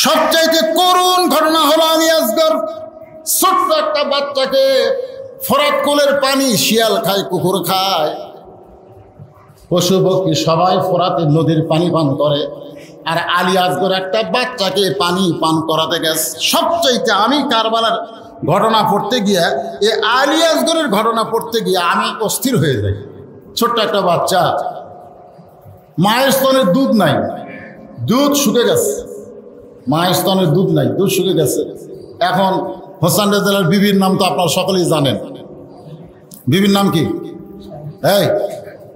সবচাইতে করুণ ঘটনা হলো আলী আসগর ছোট্ট একটা বাচ্চাকে ফোরাত কোলের পানি শিয়াল খায়, কুকুর খায়, পশু পক্ষী সবাই ফোরাতের নদীর পানি পান করে, আর আলী আসগর একটা বাচ্চাকে পানি পান করাতে গেছে। সবচাইতে আমি কারবালার ঘটনা পড়তে গিয়ে, এ আলী আসগরের ঘটনা পড়তে গিয়ে আমি অস্থির হয়ে যাই। ছোট্ট একটা বাচ্চা, মায়ের স্তনের দুধ নাই, দুধ শুকে গেছে, মায়ের স্তনের দুধ নাই, দুধ শুকে গেছে। এখন হোসেন রেজালার বিবির নাম তো আপনারা সকলেই জানেন। বিবির নাম কি? এই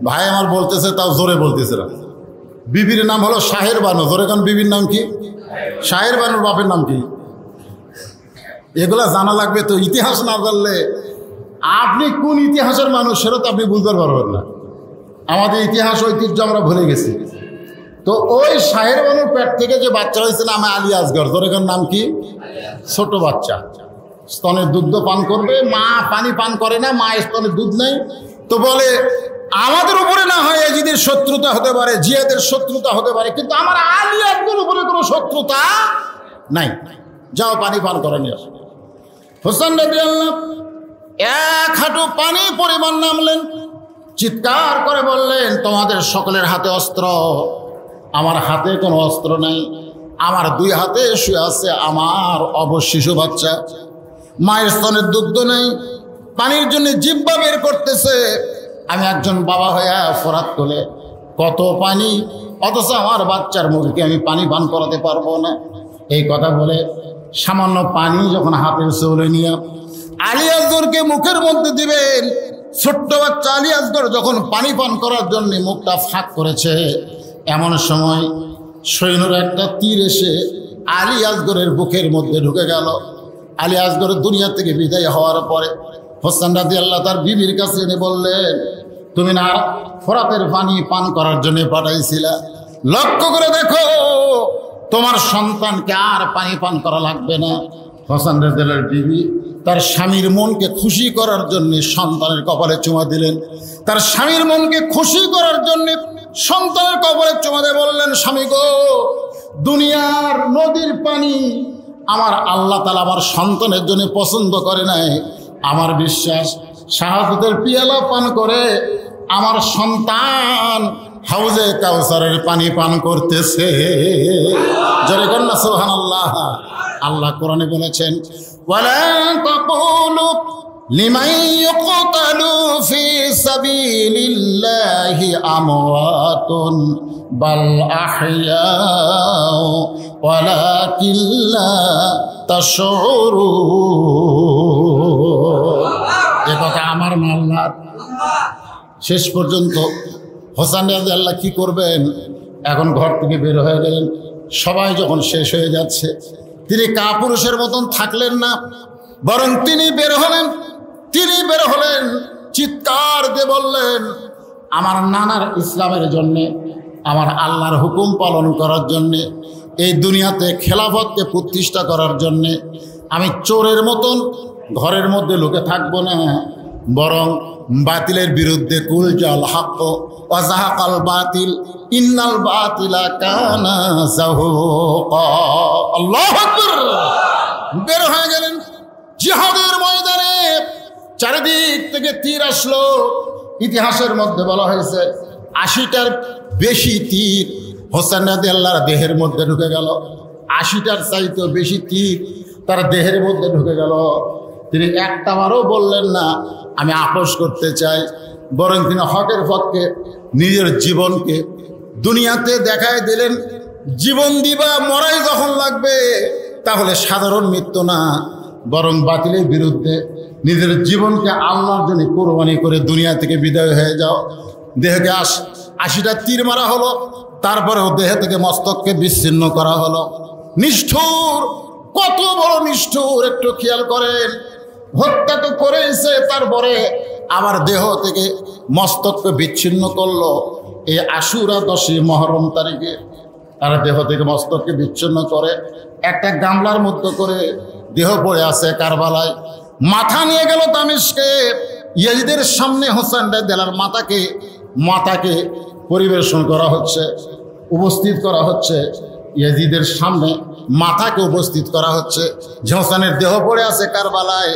ভাই আমার বলতেছে, তাও জোরে বলতেছে না। বিবির নাম হলো শাহের বানু। জোরে কারণ বিবির নাম কি? শাহের বানুর বাপের নাম কি? এগুলা জানা লাগবে তো। ইতিহাস না জানলে আপনি কোন ইতিহাসের মানুষ সেটা তো আপনি বুঝতে পারবেন না। আমাদের ইতিহাস ঐতিহ্য আমরা ভুলে গেছি। তো ওই শাহের বানুর পেট থেকে যে বাচ্চা হয়েছে নাম আলী আসগর। জোরে কারণ নাম কি? ছোট বাচ্চা, স্তনের দুধ পান করবে, মা পানি পান করে না, মা স্তনের দুধ নেই। তো বলে আমাদের উপরে না হয় এজিদের শত্রুতা হতে পারে, জিয়াদের শত্রুতা হতে পারে, কিন্তু আমার আলী আসগর উপরে কোনো শত্রুতা নাই, যাও পানি পান করে নিয়ে আসো। হোসেন রাদিয়াল্লাহু এক হাঁটু পানি পরিমাণ নামলেন, চিৎকার করে বললেন তোমাদের সকলের হাতে অস্ত্র, আমার হাতে কোনো অস্ত্র নাই। আমার দুই হাতে শুয়ে আছে আমার অবশিশু বাচ্চা, মায়ের স্তনের দুগ্ধ নেই, পানির জন্য জিহ্বা বের করতেছে। আমি একজন বাবা হয়ে ফোরাত কোলে কত পানি, অথচ আমার বাচ্চার মুখকে আমি পানি পান করাতে পারবো না। এই কথা বলে সামান্য পানি যখন হাতের চৌলে নিয়ে আলী আসগরকে মুখের মধ্যে দিবেন, ছোট্ট বাচ্চা আলী আসগর যখন পানি পান করার জন্য মুখটা ফাঁক করেছে, এমন সময় সৈন্যর একটা তীর এসে আলী আসগরের বুকের মধ্যে ঢুকে গেল। আলী আসগরের দুনিয়া থেকে বিদায় হওয়ার পরে হোসেন রাদিয়াল্লাহু তার বিবির কাছে এনে বললেন তুমি না ফোরাতের পানি পান করার জন্য পাঠাইছিলা, লক্ষ্য করে দেখো তোমার সন্তানকে আর পানি পান করা লাগবে না। হোসেন রাদিয়াল্লাহর বিবি তার স্বামীর মনকে খুশি করার জন্য সন্তানের কপালে চুমা দিলেন। তার স্বামীর মনকে খুশি করার জন্য সন্তানের কপালে চুমা দিয়ে বললেন স্বামী গো, দুনিয়ার নদীর পানি আমার আল্লাহ তাআলা আমার সন্তানের জন্য পছন্দ করে নাই। আমার বিশ্বাস শাহাদাতের পিয়ালা পান করে আমার সন্তান হাউজে কাউসারের পানি পান করতেছে। জোরে কন্যা সুবহানাল্লাহ। আল্লাহ কোরআনে বলেছেন ওয়ালা তাকুলু লিমান ইউকতালু ফি সাবিলিল্লাহি আমওয়াতুন বাল আহইয়াউ ওয়ালাকিন লা তাশউরুন। এ কথা আমার আল্লাহ। শেষ পর্যন্ত হোসেন রাদিয়াল্লাহু কি করবেন, এখন ঘর থেকে বের হয়ে গেলেন। সবাই যখন শেষ হয়ে যাচ্ছে, তিনি কাপুরুষের মতন থাকলেন না, বরং তিনি বের হলেন। চিৎকার দিয়ে বললেন আমার নানার ইসলামের জন্যে, আমার আল্লাহর হুকুম পালন করার জন্যে, এই দুনিয়াতে খেলাফতকে প্রতিষ্ঠা করার জন্যে আমি চোরের মতন ঘরের মধ্যে লুকে থাকবো না, বরং বাতিলের বিরুদ্ধে কুল জাল হক ওয়া যাহাকাল বাতিল ইন্নাল বাতিলা কানা যাহুকা। আল্লাহু আকবার। বের হয়ে গেলেন জিহাদের ময়দানে। চারিদিক থেকে তীর আসলো। ইতিহাসের মধ্যে বলা হয়েছে ৮০টার বেশি তীর হোসেন রাদিয়াল্লাহর দেহের মধ্যে ঢুকে গেল। ৮০টার চাইতেও বেশি তীর তার দেহের মধ্যে ঢুকে গেল। তিনি একটাবারও বললেন না আমি আপোস করতে চাই, বরং তিনি হকের পক্ষে নিজের জীবনকে দুনিয়াতে দেখায় দিলেন। জীবন দিবা মরাই যখন লাগবে, তাহলে সাধারণ মৃত্যু না, বরং বাতিলের বিরুদ্ধে নিজের জীবনকে আল্লাহর জন্য কোরবানি করে দুনিয়া থেকে বিদায় হয়ে যাও। দেহকে ৮০টা তীর মারা হলো, তারপরেও দেহ থেকে মস্তককে বিচ্ছিন্ন করা হলো। নিষ্ঠুর, কত বড় নিষ্ঠুর একটু খেয়াল করেন। হত্যা তো করেছে, তারপরে আবার দেহ থেকে মস্তককে বিচ্ছিন্ন করলো। এই আশুরা 10 মুহররম তারিখে তারা দেহ থেকে মস্তককে বিচ্ছিন্ন করে একটা গামলার মধ্যে করে দেহ পড়ে আছে কারবালায়। মাথা নিয়ে গেল দামেস্কে। ইয়াজিদের সামনে হোসেন রাদিয়াল্লাহর মাথাকে পরিবেশন করা হচ্ছে, উপস্থিত করা হচ্ছে। ইয়াজিদের সামনে মাথাকে উপস্থিত করা হচ্ছে যে হোসেনের দেহ পড়ে আছে কারবালায়,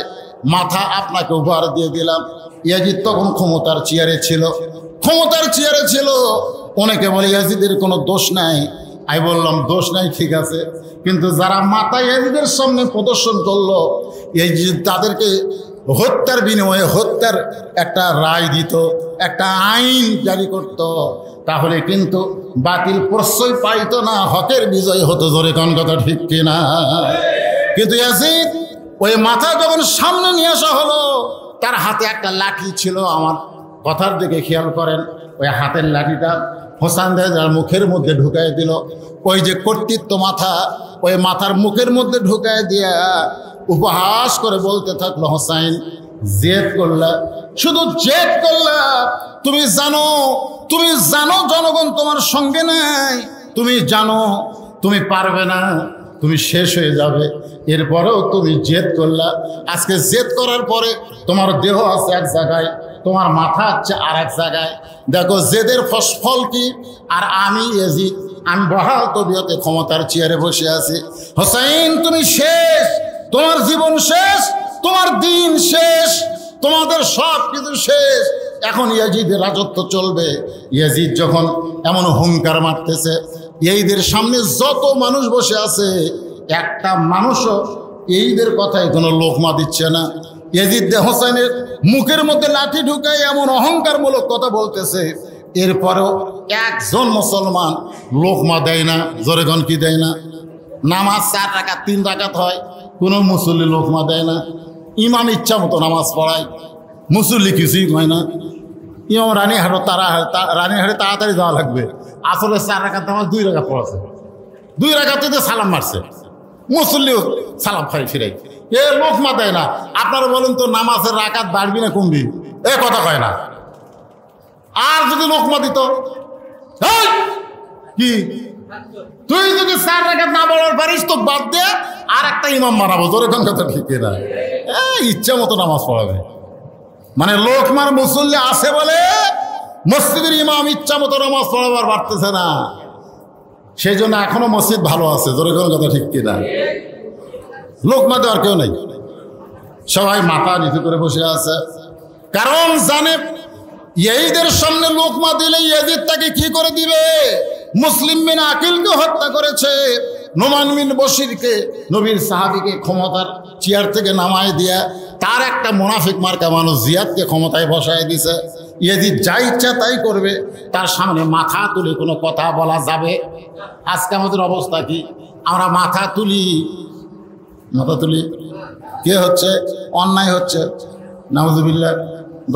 মাথা আপনাকে উপহার দিয়ে দিলাম। ইয়াজিদ তখন ক্ষমতার চেয়ারে ছিল। অনেকে বলে ইয়াজিদের কোনো দোষ নাই। আমি বললাম দোষ নাই ঠিক আছে, কিন্তু যারা মাথা ইয়াজিদের সামনে প্রদর্শন করলো, ইয়াজিদ তাদেরকে হত্যার বিনিময়ে হত্যার একটা রায় দিত, একটা আইন জারি করত, তাহলে কিন্তু বাতিল প্রশ্রয় পাইতো না, হকের বিজয় হতো। জোরে কোন কথা ঠিক কিনা? কিন্তু ইয়াজিদ ওই মাথা যখন সামনে নিয়ে আসা হলো, তার হাতে একটা লাঠি ছিল। আমার কথার দিকে খেয়াল করেন, ওই হাতের লাঠিটা হোসেন রাজার মুখের মধ্যে ঢুকাই দিল। ওই যে কর্তৃত্ব মাথা, ওই মাথার মুখের মধ্যে ঢুকাই দিয়া উপহাস করে বলতে থাকলো, হোসেন জেদ করলা, শুধু জেদ করলা। তুমি জানো জনগণ তোমার সঙ্গে নাই, তুমি জানো তুমি পারবে না, তুমি শেষ হয়ে যাবে, এরপরেও তুমি জেদ করলা। আজকে জেদ করার পরে তোমার দেহ আছে এক জায়গায়, তোমার মাথা আছে আর এক জায়গায়। দেখো জেদের ফল কি। আর আমি ইয়াজিদ, আমি বহাল তবিয়তে ক্ষমতার চেয়ারে বসে আছি। হোসেন তুমি শেষ, তোমার জীবন শেষ, তোমার দিন শেষ, তোমাদের সব কিছু শেষ। এখন ইয়াজিদের রাজত্ব চলবে। ইয়াজিদ যখন এমন হুঙ্কার মারতেছে, এইদের সামনে যত মানুষ বসে আছে, একটা মানুষও এইদের কথায় কোনো লোকমা দিচ্ছে না। ইয়াজিদ হোসেনের মুখের মধ্যে লাঠি ঢুকায় এমন অহংকারমূলক কথা বলতেছে, এরপরেও একজন মুসলমান লোকমা দেয় না। জোরে গণ কি দেয় না? নামাজ 4 রাকাত 3 রাকাত হয়, কোনো মুসল্লি লোকমা দেয় না। ইমাম ইচ্ছা মতো নামাজ পড়ায়, মুসল্লি কিছুই হয় না। ইমাম রানীহাটে তাড়াতাড়ি যাওয়া লাগবে, আসলে 4 রাকাত নামাজ 2 রাকাত পড়াছে, 2 রাকাতে সালাম মারছে, মুসল্লিও সালাম খাই ফিরাই, এ লোকমা দেয় না। আপনারা বলেন তো নামাজের রাকাত বাড়বি না কমবি? এ কথা কয় না। আর যদি লোকমা দিত, কি তুই যদি 4 রাকাত না পড়ার পারিস তো বাদ দে, আর একটা ইমাম মারাবো। তোর এখন কথা ঠিক না, ইচ্ছা মতো নামাজ পড়াবে। মানে লোকমার মুসল্লি আছে বলে মসজিদের ইমাম ইচ্ছা মতো নামাজ পড়াবার পারতেছে না, সেই জন্য এখনো মসজিদ ভালো আছে। তোর এখন কথা ঠিক কিনা? লোকমা দেওয়ার কেউ নেই, সবাই মাথা নিচু করে বসে আছে, কারণ জানে ইয়াজিদের সামনে লোকমা দিলে ইয়াজিদ তাকে কি করে দিবে। মুসলিম বিন আকিলকে হত্যা করেছে, নোমান বিন বশিরকে, নবীর সাহাবীকে ক্ষমতার চেয়ার থেকে নামায় দিয়া তার একটা মুনাফিক মার্কা মানুষ জিয়াদকে ক্ষমতায় বসায় দিছে। ইয়াজিদ যা ইচ্ছা তাই করবে, তার সামনে মাথা তুলে কোনো কথা বলা যাবে? আজকে আমাদের অবস্থা কি? আমরা মাথা তুলি, কে হচ্ছে? অন্যায় হচ্ছে, নাউজুবিল্লাহ,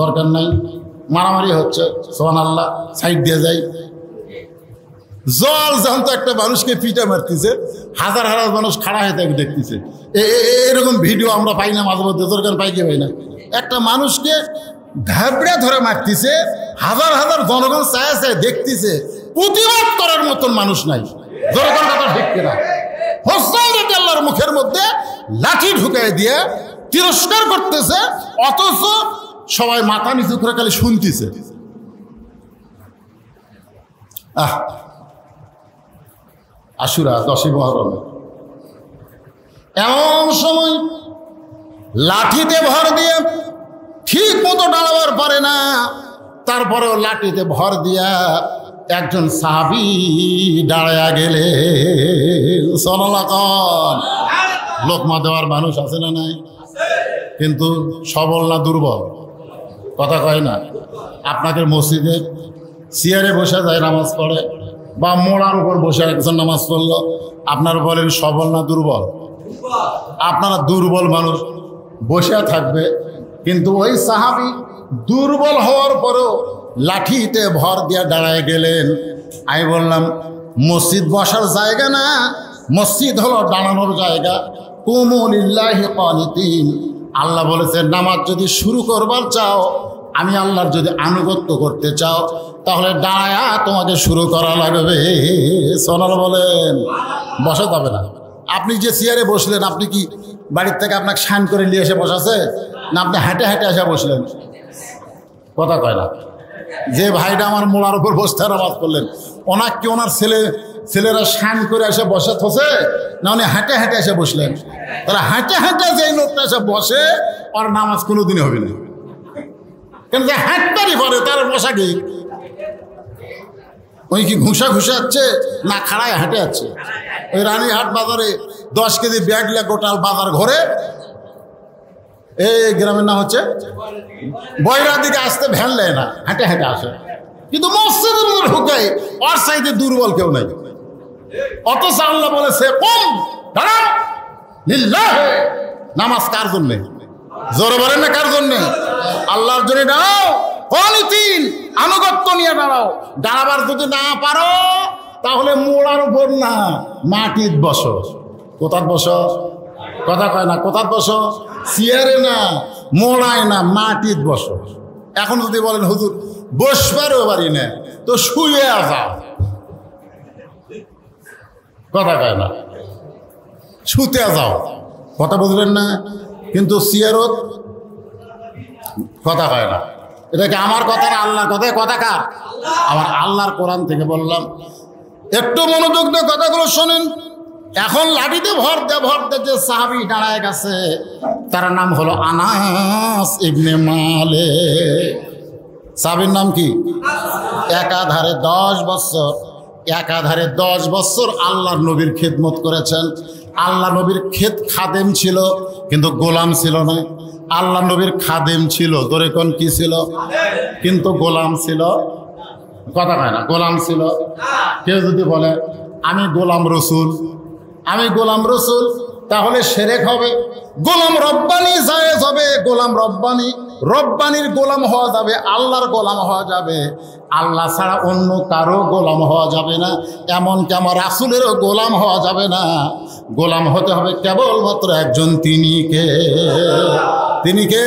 দরকার নাই। মারামারি হচ্ছে, সুবহানাল্লাহ, সাইড দিয়ে যাই। জল জানতো একটা মানুষকে পিটা মারতেছে, হাজার হাজার মানুষ খাড়া হয়ে তাকে দেখতেছে। এরকম ভিডিও আমরা পাই না মাঝে মধ্যে, দরকার পাই কি পাই না? একটা মানুষকে ধাবড়া ধরে মারতেছে, হাজার হাজার জনগণ চায় দেখতেছে, প্রতিবাদ করার মতন মানুষ নাই। দরকার কথা ঠিক কিনা? হোসেন রাদিয়াল্লাহর মুখের মধ্যে লাঠি ঢুকাই দিয়ে তিরস্কার করতেছে, অথচ সবাই মাথা নিচু করে খালি শুনতেছে। আশুরা 10ই মুহররম, এমন সময় লাঠিতে ভর দিয়ে ঠিক মতো দাঁড়াবার পারে না, তারপরেও লাঠিতে ভর দিয়া একজন সাহাবী দাঁড়ায়া গেলে। লোকমা দেওয়ার মানুষ আছে না নাই? কিন্তু সবল না দুর্বল? কথা কয় না। আপনাদের মসজিদে চেয়ারে বসে যায় নামাজ পড়ে, বা মোড়ার উপর বসে একজন নামাজ পড়লো, আপনারা বলেন সবল না দুর্বল? আপনারা দুর্বল মানুষ বসে থাকবে, কিন্তু ওই সাহাবী দুর্বল হওয়ার পরেও লাঠিতে ভর দিয়ে দাঁড়ায় গেলেন। আমি বললাম মসজিদ বসার জায়গা না, মসজিদ হলো দাঁড়ানোর জায়গা। কুমু লিল্লাহি কানিতিন, আল্লাহ বলেছেন নামাজ যদি শুরু করবার চাও, আমি আল্লাহর যদি আনুগত্য করতে চাও, তাহলে দাঁড়ায়া তোমাকে শুরু করা লাগবে। সোনাল বলেন, বসা যাবে না। আপনি যে চেয়ারে বসলেন, আপনি কি বাড়ির থেকে আপনাকে শান করে নিয়ে এসে বসাছে, না আপনি হেঁটে হেঁটে এসে বসলেন? কথা কয় না। যে ভাইটা আমার মোড়ার উপর বসতে নামাজ পড়লেন, ওনার কি ওনার ছেলে ছেলেরা শান করে এসে বসে থসে না, উনি হাঁটে হাঁটে এসে বসলেন। তারা হাঁটে হাঁটে যেই লোকটা এসে বসে আর নামাজ কোনোদিনই হবে না, কেন যে হাঁটতারই পরে তার বসা কি ওই কি ঘুষা ঘুষাচ্ছে না খাড়ায় হাঁটে আছে। ওই রানীহাট বাজারে 10 কেজি ব্যাগ লে গোটাল বাজার ঘরে, এই গ্রামের নাম হচ্ছে বয়রা দিকে আসতে ভ্যান নেয় না, হাঁটে হাঁটে আসে। কিন্তু মসজিদের মধ্যে ঢুকে ওর সাইডে দুর্বল কেউ নাই। অথচ আল্লাহ বলেছে কম দাঁড়াও লিল্লাহে, নামাজ কার জন্যে? জোরে বলেন না কার জন্যে? আল্লাহর জন্য দাঁড়াও, অনীতিন আনুগত্য নিয়ে দাঁড়াও। দাঁড়াবার যদি না পারো তাহলে মোড়ার উপর না মাটির বসো। কোথার বসো? কথা কয় না, কোথার বসো? চেয়ারে না, মোড়ায় না, মাটির বসো। এখন যদি বলেন হুজুর বসবারও পারি না, তো শুয়ে যাও। কথা কয় না, শুতে যাও। কথা বুঝলেন না? কিন্তু চেয়ারত কথা কয় না। এটা কি আমার কথা না আল্লাহর কথা? কথা কার? আমার আল্লাহর কোরআন থেকে বললাম। একটু মনোযোগ দিয়ে কথাগুলো শোনেন। এখন লাঠিতে ভর দে যে সাহাবী দাঁড়ায় গেছে, তার নাম হলো আনাস ইবনে মালিক। সাহাবীর নাম কি? একাধারে 10 বছর আল্লাহর নবীর খেদমত করেছেন। আল্লাহ নবীর খাদেম ছিল, কিন্তু গোলাম ছিল না। আল্লাহ নবীর খাদেম ছিল, তোরে কোন কি ছিল? কিন্তু গোলাম ছিল। কথা কয় না, গোলাম ছিল। কেউ যদি বলে আমি গোলাম রসুল, আমি গোলাম রসুল, তাহলে শিরক হবে। গোলাম রব্বানি জায়েজ হবে। গোলাম রব্বানির গোলাম হওয়া যাবে, আল্লাহর গোলাম হওয়া যাবে। আল্লাহ ছাড়া অন্য কারো গোলাম হওয়া যাবে না, এমনকি আমার রাসূলেরও গোলাম হওয়া যাবে না। গোলাম হতে হবে কেবলমাত্র একজন, তিনি কে? তিনি কে?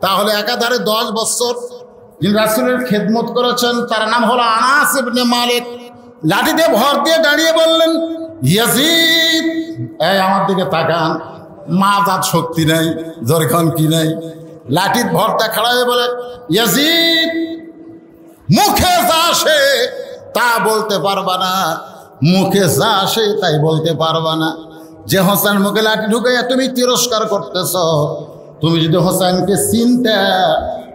তাহলে একাধারে 10 বছর যিনি রাসূলের খেদমত করেছেন, তার নাম হলো আনাস ইবনে মালিক। লাঠিতে ভর দিয়ে দাঁড়িয়ে বললেন, ইয়াজিদ, এই আমার দিকে তাকান। মাজাত শক্তি নাই, জরখান কি নাই। লাঠির ভরটা খাড়া হয়ে বলে, ইয়াজিদ, মুখে যা আসে তা বলতে পারবা না, মুখে যা আসে তাই বলতে পারবা না। যে হোসেন মুখে লাঠি ঢুকাইয়া তুমি তিরস্কার করতেছ, তুমি যদি হোসেনকে চিনতে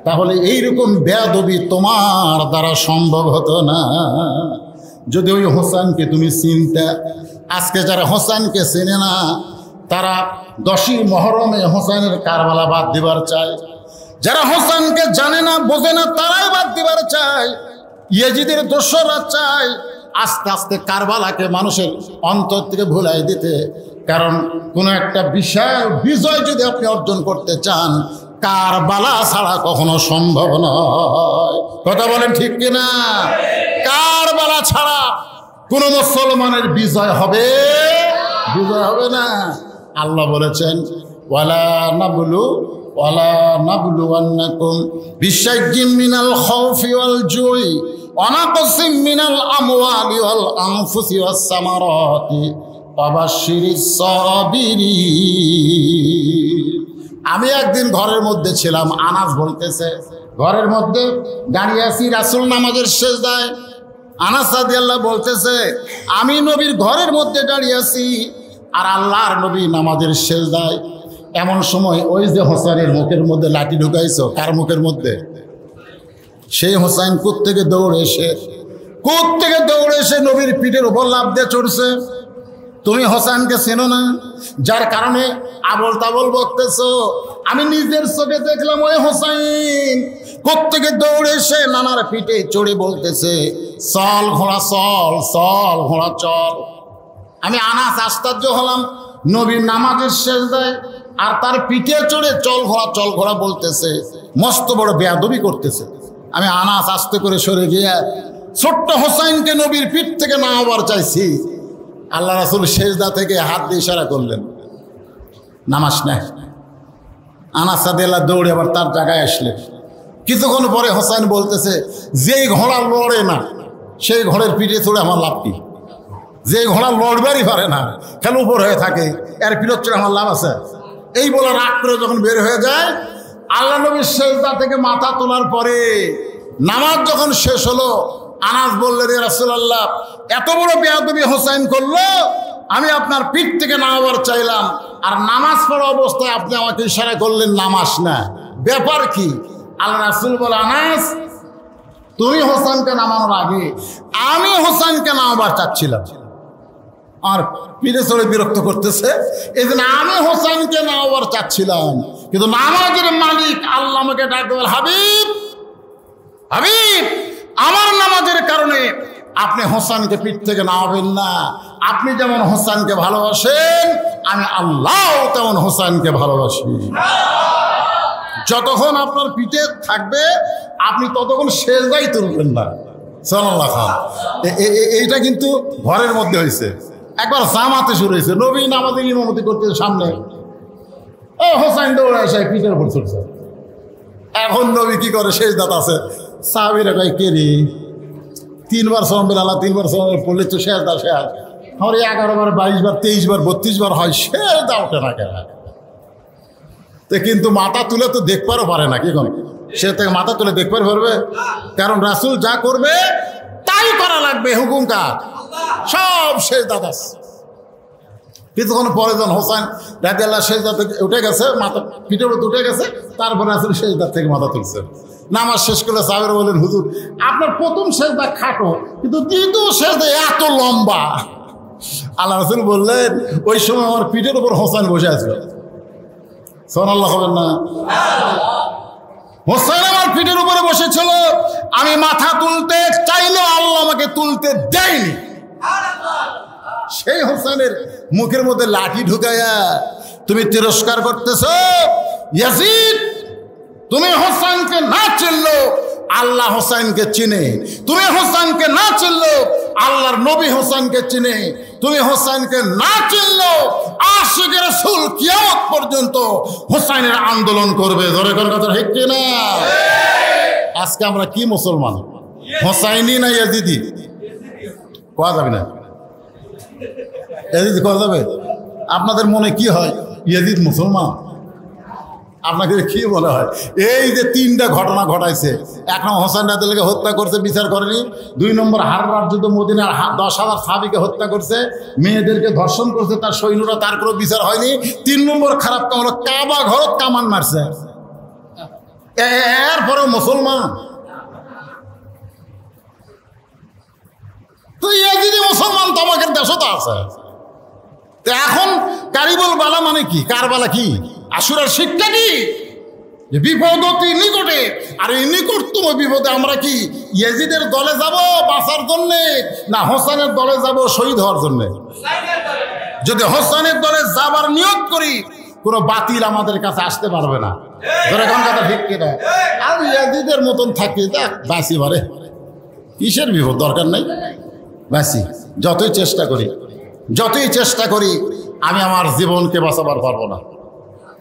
তাহলে এইরকম বেয়াদবি তোমার দ্বারা সম্ভব হতো না। যদি ওই হোসেনকে তুমি চিনতে। আজকে যারা হোসেনকে চেনে না, তারা 10ই মহরমে হোসেনের কারবালা বাদ দিবার চায়। যারা হোসেনকে জানে না, বোঝে না, তারাই বাদ দিবার চায়। ইয়াজিদের দোসররা চায় আস্তে আস্তে কারবালাকে মানুষের অন্তর থেকে ভুলাই দিতে। কারণ কোনো একটা বিশাল বিজয় যদি আপনি অর্জন করতে চান, কারবালা ছাড়া কখনো সম্ভব নয়। কথা বলেন ঠিক কিনা? কারবালা ছাড়া কোন মুসলমানের বিজয় হবে না। আল্লাহ বলেছেন, ওয়ালা নাবলুওয়ান্নাকুম বিশাইয়্যিম মিনাল খাউফি ওয়াল জুই ওয়া নাকসিম মিনাল আমওয়ালি ওয়াল আনফুসি ওয়াস সামারাতি ওয়াবাশশিরিস সাবিরিন। আমি একদিন ঘরের মধ্যে ছিলাম, আনাস বলতেছে, ঘরের মধ্যে দাঁড়িয়ে আছি, রাসূল নামাজের সিজদায়। আনাস রাদিয়াল্লাহু বলতেছে, আমি নবীর ঘরের মধ্যে দাঁড়িয়ে আছি আর আল্লাহর নবী নামাজের সিজদায়। এমন সময় ওই যে হোসেনের মুখের মধ্যে লাঠি ঢুকাইছো, কার মুখের মধ্যে? সেই হোসেন কোত্থেকে দৌড়ে এসে নবীর পিঠের উপর লাফ দিয়ে চড়ছে। তুমি হোসেনকে চেনো না, যার কারণে আবল তাবল বকতেছো। আমি নিজের চোখে দেখলাম ওই হোসেন কোত্থেকে দৌড়ে এসে নানার পিঠে চড়ে বলতেছে, চল ঘোড়া চল, চল ঘোড়া চল। আমি আনাস আশ্চর্য হলাম, নবীর নামাজের সিজদায় আর তার পিঠে চড়ে চল ঘোড়া বলতেছে, মস্ত বড় বেয়াদবি করতেছে। আমি আনাস আস্তে করে সরে গিয়ে ছোট্ট হোসেনকে নবীর পিঠ থেকে নামাবার চাইছি। আল্লাহ রাসূল সিজদা থেকে হাত দিয়ে ইশারা করলেন, নামাজ নেয়। আনাস রাদিয়াল্লাহু দৌড়ে আবার তার জায়গায় আসলেন। কিছুক্ষণ পরে হোসেন বলতেছে, যেই ঘোড়া লড়ে না সেই ঘোড়ার পিঠে চড়ে আমার লাভ কি? যে ঘোড়া লড়বারই পারে না, খেলে উপর হয়ে থাকে, এর পিঠে চড়ে আমার লাভ আছে? এই বলে রাগ করে যখন বের হয়ে যায়, আল্লাহ নবীর সিজদা থেকে মাথা তোলার পরে নামাজ যখন শেষ হলো, আনাস বললেন, ইয়া রাসূলুল্লাহ, এত বড় বেয়াদবি হোসাইন করলো, আমি আপনার পিঠ থেকে নামাবার চাইলাম, আর নামাজ পড়া অবস্থায় আপনি আমাকে ইশারা করলেন নামাজ না, ব্যাপার কি? আল্লাহ রাসূল বলে, আনাস, তুমি হোসেনকে নামানোর আগে আমি হোসেনকে নামাবার চাচ্ছিলাম, আর পিঠে চড়ে বিরক্ত করতেছে, এই জন্য আমি হোসেনকে নামাবার চাচ্ছিলাম, কিন্তু নামাজের মালিক আল্লাহ আমাকে ডাকতে বলে, হাবিব, হাবিব, আমার নামাজের কারণে আপনি হোসেনকে পিঠ থেকে নামাবেন না। আপনি যেমন হোসেনকে ভালোবাসেন, আমি আল্লাহ তেমন হোসেনকে ভালোবাসি। যতক্ষণ আপনার পিঠে থাকবে আপনি ততক্ষণ সেজদাই তুলবেন না। সাল্লাল্লাহু আলাইহি ওয়াসাল্লাম। এইটা কিন্তু ঘরের মধ্যে হয়েছে, একবার জামাতে শুরু হয়েছে, নবী নামাজের ইমামতি করতে সামনে, ও হোসেন দৌড়ে এসে পিঠের উপর চলছে। এখন নবী কি করে, সেজদাত আছে, সাহাবীরা কয়, কে রে, 3 বার সুবহানাল্লাহ, 3 বার সুবহানাল্লাহ পড়লে তো সেজদা শেষ, আমার 11 বার, 22 বার, 23 বার, 32 বার হয়, সেজদা ওঠে না কেন? কিন্তু মাথা তুলে তো দেখবারও পারে না, কি কোন সে থেকে মাথা তুলে দেখবার পারবে? কারণ রাসূল যা করবে তাই করা লাগবে, হুকুম কার? সব সেজদাত আছে। কিছুক্ষণ পরে যখন হোসেন রাদিয়াল্লাহু সেজদা থেকে উঠে গেছে, মাথা পিঠের উপর উঠে গেছে, তারপরে রাসূল সেজদা থেকে মাথা তুলছে। নামাজ শেষ করে সাহাবীরা বলেন, হুজুর, আপনার প্রথম সেজদা খাটো, কিন্তু দ্বিতীয় সেজদা এত লম্বা। আল্লাহ রাসূল বললেন, ওই সময় আমার পিঠের উপর হোসেন বসে আছে। সুবহানাল্লাহ হবেন না? হোসেন আমার পিঠের উপরে বসেছিল, আমি মাথা তুলতে চাইলেও আল্লাহ আমাকে তুলতে দেয়নি। সেই হোসেনের মুখের মধ্যে লাঠি ঢুকাইয়া তুমি তিরস্কার করতেছ, ইয়াজিদ, তুমি হোসেনকে না চিনলো, আল্লাহ হোসেনকে চিনে। তুমি হোসেনকে না চিনলো, আল্লাহর নবী হোসেনকে চিনে। তুমি হোসেনকে না চিনলো, আশিক রাসূল কিয়ামত পর্যন্ত হোসেনের আন্দোলন করবে। ধরে কোন কথা ঠিক কিনা? আজকে আমরা কি মুসলমান, হোসাইনি না ইয়াজিদি? কোয়া যাবে না, ইয়াজিদ কোয়া যাবে? আপনাদের মনে কি হয়, ইয়াজিদ মুসলমান? আপনাকে কি মনে হয়? এই যে 3টা ঘটনা ঘটাইছে, 1 নম্বর হোসেন রাদিয়াল্লাহু হত্যা করছে, বিচার করেনি। 2 নম্বর হাররার যুদ্ধ, মদিনার 10,000 সাহাবীকে হত্যা করছে, মেয়েদেরকে ধর্ষণ করছে, তার সৈন্যরা, তার কোনো বিচার হয়নি। 3 নম্বর খারাপ কাম হলো কাবা ঘরত কামান মারছে, এরপরেও মুসলমান। তো ইয়াজিদি মুসলমান তো আমাদের দেশও তো আছে। তো এখন কারিবুল বালা মানে কি? কারবালা কি? আশুরার শিক্ষা কি? যে বিপদ অতি নিকটে, আর এই নিকটতম বিপদে আমরা কি ইয়াজিদের দলে যাব বাঁচার জন্যে, না হোসেনের দলে যাব শহীদ হওয়ার জন্যে? যদি হোসেনের দলে যাবার নিয়ত করি, কোনো বাতিল আমাদের কাছে আসতে পারবে না। ধরে কোন কথা ঠিক কিনা? আর ইয়াজিদের মতন থাকি, দেখ বাঁচি পারে, কিসের বিপদ? দরকার নাই, বাঁচি। যতই চেষ্টা করি, যতই চেষ্টা করি, আমি আমার জীবনকে বাঁচাবার পারবো না।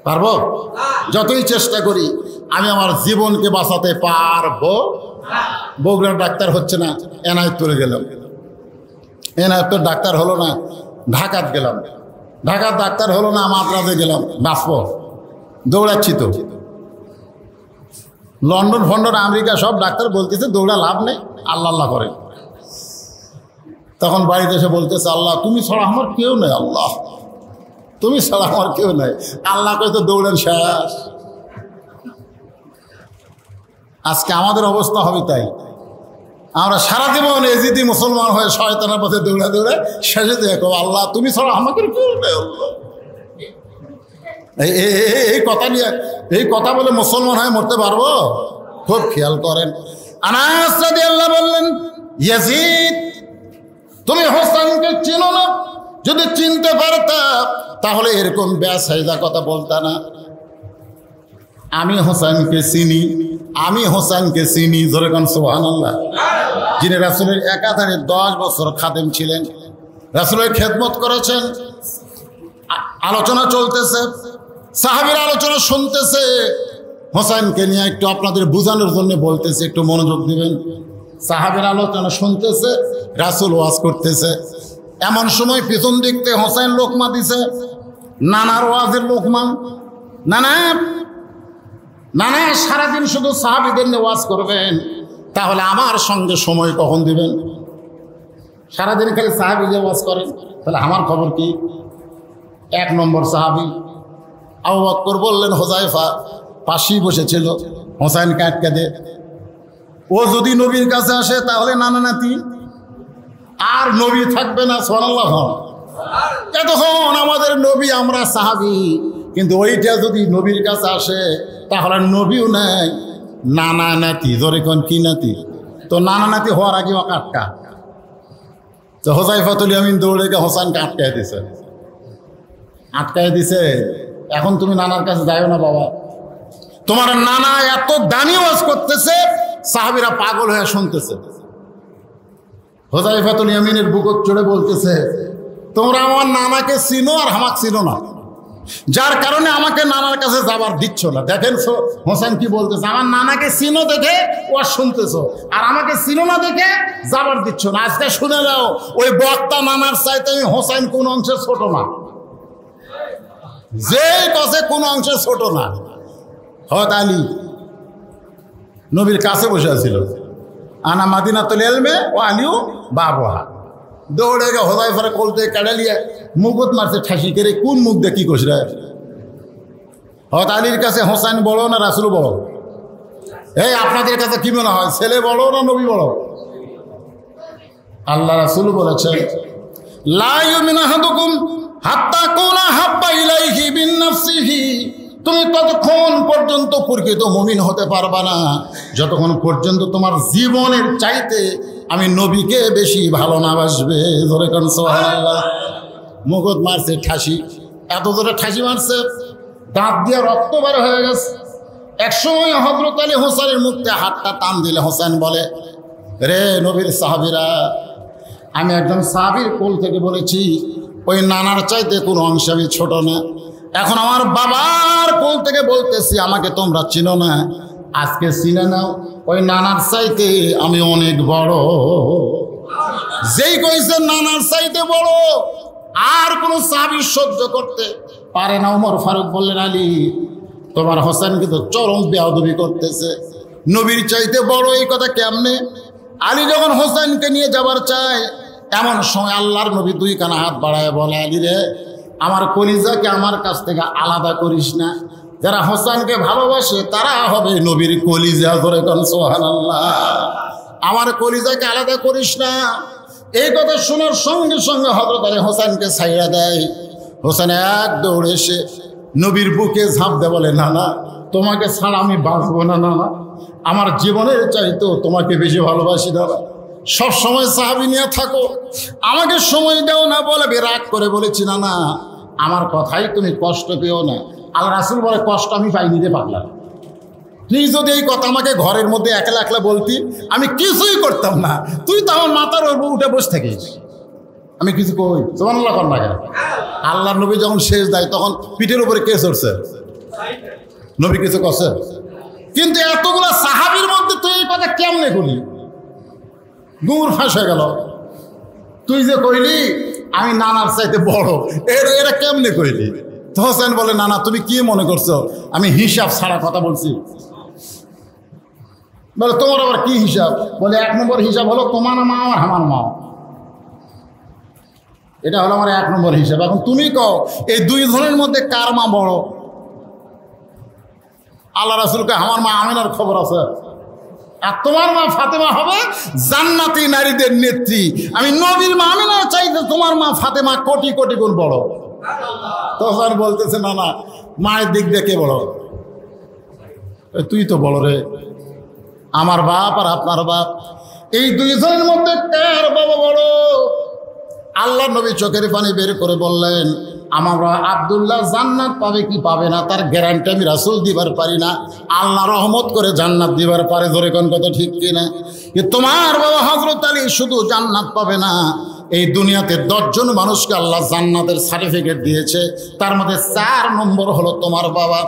পারবো? যতই চেষ্টা করি আমি আমার জীবনকে বাঁচাতে পারবো। বগুড়ার ডাক্তার হচ্ছে না, এনায়েতপুরে গেলাম, এনায়েতপুর ডাক্তার হলো না, ঢাকাত গেলাম, ঢাকার ডাক্তার হলো না, মাদ্রাজে গেলাম, বাঁচবো, দৌড়াচ্ছি তো। লন্ডন ফন্ডন আমেরিকা সব ডাক্তার বলতেছে দৌড়া লাভ নেই, আল্লাহ আল্লাহ করে। তখন বাড়িতে এসে বলতেছে, আল্লাহ তুমি ছাড়া আমার কেউ নেই, আল্লাহ তুমি ছাড়া আমার কেউ নেই। আল্লাহ কয় তো দৌড়েন শেষ। আজকে আমাদের অবস্থা হবে তাই। আমরা সারা জীবন এজিদি মুসলমান হয়ে শয়তানের পথে দৌড়ে দৌড়ে শেষে দেখো, আল্লাহ তুমি ছাড়া আমাকে কেউ নেই। এই কথা নিয়ে, এই কথা বলে মুসলমান হয়ে মরতে পারবো? খুব খেয়াল করেন। আনাস রাদিয়াল্লাহু বললেন, ইয়াজিদ, তুমি হোসেনকে চিনো না? যদি চিনতে পারতা তাহলে এরকম বেসাইজা কথা বলতা না। আমি হোসেনকে চিনি, আমি হোসেনকে চিনি। ধরে কোন সুবহানাল্লাহ। যিনি রাসূলের একাধারে 10 বছর খাদেম ছিলেন, রাসূলের খেদমত করেছেন। আলোচনা চলতেছে, সাহাবীরা আলোচনা শুনতেছে, হোসেনকে নিয়ে একটু আপনাদের বোঝানোর জন্য বলতেছে, একটু মনোযোগ দিবেন। সাহাবীরা আলোচনা শুনতেছে, রাসূল ওয়াজ করতেছে। এমন সময় পিছন দিক থেকে হোসেন লোকমা দিছে, নানার ওয়াজের লোকমা। নানা নানা সারাদিন শুধু সাহাবীদের নিয়ে ওয়াজ করবেন, তাহলে আমার সঙ্গে সময় কখন দিবেন? সারাদিন খালি সাহাবি যে ওয়াজ করেন, তাহলে আমার খবর কি? 1 নম্বর সাহাবি আবু বকর বললেন, হুযায়ফা পাশেই বসেছিল, হোসাইনকে আটকে দে। ও যদি নবীর কাছে আসে তাহলে নানা নাতি আর নবী থাকবে না। সুবহানাল্লাহ। এতক্ষণ আমাদের নবী, আমরা সাহাবি, কিন্তু ওইটা যদি নবীর কাছে আসে তাহলে নবীও নাই, নানা নাতি। ধরে কোন কি নাতি? তো নানা নাতি হওয়ার আগে ওকে আটকা। তো হুযায়ফাতুল ইয়ামিন দৌড়ে গিয়ে হোসাইনকে আটকায় দিছে। এখন তুমি নানার কাছে যাইও না বাবা, তোমার নানা এত দামি ওয়াজ করতেছে, সাহাবীরা পাগল হয়ে শুনতেছে। হুযায়ফাতুল ইয়ামিনের বুকত চড়ে বলতেছে, তোমরা আমার নানাকে চিনো আর আমাকে চিনো না, যার কারণে আমাকে নানার কাছে যাবার দিচ্ছ না। দেখেন হোসেন কি বলতেছে, আমার নানাকে চিনো দেখে ওয়াজ শুনতেছো, আর আমাকে চিনো না দেখে যাবার দিচ্ছ না। আজকে শুনে যাও, ওই বক্তা নানার চাইতে আমি হোসেন কোন অংশে ছোট না, যে কসে কোন অংশে ছোট না। হযরত আলী নবীর কাছে বসে আছিল, আনা মাদিনাতুল ইলমে ও আলিও বাবুহা। দৌড়ে গে হুযায়ফার কোলতে কেড়ে নিয়ে মুকুট মারছে ঠাসি করে, কোন মুখ দিয়ে কি কইছ রে? হযরত আলীর কাছে হোসেন বড় না রাসূল বড়? এই আপনাদের কাছে কি মনে হয়, ছেলে বড় না নবী বড়? আল্লাহ রাসূল বলেছেন, লা ইউমিনু আহাদুকুম হাত্তা কুনা হাব্বা ইলাইহি বিন নাফসিহি। তুমি ততক্ষণ পর্যন্ত প্রকৃত মুমিন হতে পারবা না যতক্ষণ পর্যন্ত তোমার জীবনের চাইতে আমি নবীকে বেশি ভালো না বাসবে। ধরে কোন সুবহানাল্লাহ। মুকুট মারছে ঠাসি, এত জোরে ঠাসি মারছে, দাঁত দিয়ে রক্ত বের হয়ে গেছে। একসময় হযরত আলী হোসেনের মুখে হাতটা টান দিলে হোসেন বলে, রে নবীর সাহাবীরা, আমি একজন সাহাবীর কোল থেকে বলেছি, ওই নানার চাইতে কোনো অংশে আমি ছোট না। এখন আমার বাবার কোল থেকে বলতেছি, আমাকে তোমরা চিনো না, আজকে চিনে নাও, ওই নানার চাইতে আমি অনেক বড়। যেই কইছে নানার চাইতে বড়, আর কোন সাহাবী সহ্য করতে পারে না। ওমর ফারুক বললেন, আলী তোমার হোসেন কিন্তু চরম বেয়াদবি করতেছে, নবীর চাইতে বড় এই কথা কেমনে? আলী যখন হোসেনকে নিয়ে যাবার চায়, এমন সময় আল্লাহর নবী 2 কানা হাত বাড়ায় বলে, আলী রে, আমার কলিজাকে আমার কাছ থেকে আলাদা করিস না। যারা হোসেনকে ভালোবাসে তারা হবে নবীর কলিজা। ধরে কোন সুবহানাল্লাহ। আমার কলিজাকে আলাদা করিস না। এই কথা শোনার সঙ্গে সঙ্গে হযরত আলী হোসেনকে ছাইড়া দেয়। হোসেন এক দৌড়ে এসে নবীর বুকে ঝাঁপ দেয়, বলে, না না, তোমাকে ছাড়া আমি বাঁচবো না, না না, আমার জীবনের চাইতেও তোমাকে বেশি ভালোবাসি দাদা। সব সময় সাহাবী নিয়ে থাকো, আমাকে সময় দাও না। বলে রাগ করে বলেছি, না না, আমার কথাই তুমি কষ্ট পেও না। আল্লাহ রাসূল বলে, কষ্ট আমি পাইনি রে পাগলা। তুই যদি এই কথা আমাকে ঘরের মধ্যে একলা একলা বলতি, আমি কিছুই করতাম না। তুই তো আমার মাথার ওপর উঠে বসে থাকিস, আমি কিছু কই। সুবহানাল্লাহ কর না কেন? আল্লাহর নবী যখন শেষ দেয় তখন পিঠের উপরে কে চড়ছে? নবী কিছু করছে? কিন্তু এতগুলো সাহাবীর মধ্যে তুই এই কথা কেমনে করলি? গুমর ফাঁস হয়ে গেল। তুই যে কইলি আমি নানার চাইতে বড়, এরা কেমনে কইলি? তো হোসেন বলে, না না, তুমি কি মনে করছো আমি হিসাব ছাড়া কথা বলছি? বলে, তোমার আবার কি হিসাব? বলে, 1 নম্বর হিসাব হলো তোমার মা আর আমার মা, এটা হলো আমার 1 নম্বর হিসাব। এখন তুমি কও, এই 2 জনের মধ্যে কার মা বড়? আল্লাহ রাসূলকে আমার মা আমিনার খবর আছে, আর তোমার মা ফাতেমা হবে জান্নাতি নারীদের নেত্রী। আমি নবীর মা আমিনার চাইতে তোমার মা ফাতেমা কোটি কোটি গুণ বড়। তখন বলতেছে, না না, মায়ের দিক দিয়ে কে বড়? তুই তো বড় রে। আমার বাপ আর আপনার বাপ, এই 2 জনের মধ্যে কার বাবা বড়? আল্লাহ নবী চোখের পানি বের করে বললেন, আমরা আব্দুল্লাহ জান্নাত পাবে কি পাবে না তার গ্যারান্টি আমি রাসূল দিবার পারি না, আল্লাহ রহমত করে জান্নাত দিবার পারে। ধরে কোন কথা ঠিক কিনা? তোমার বাবা হযরত আলী শুধু জান্নাত পাবে না, এই দুনিয়াতে 10 জন মানুষকে আল্লাহ জান্নাতের সার্টিফিকেট দিয়েছে, তার মধ্যে 4 নম্বর হলো তোমার বাবা।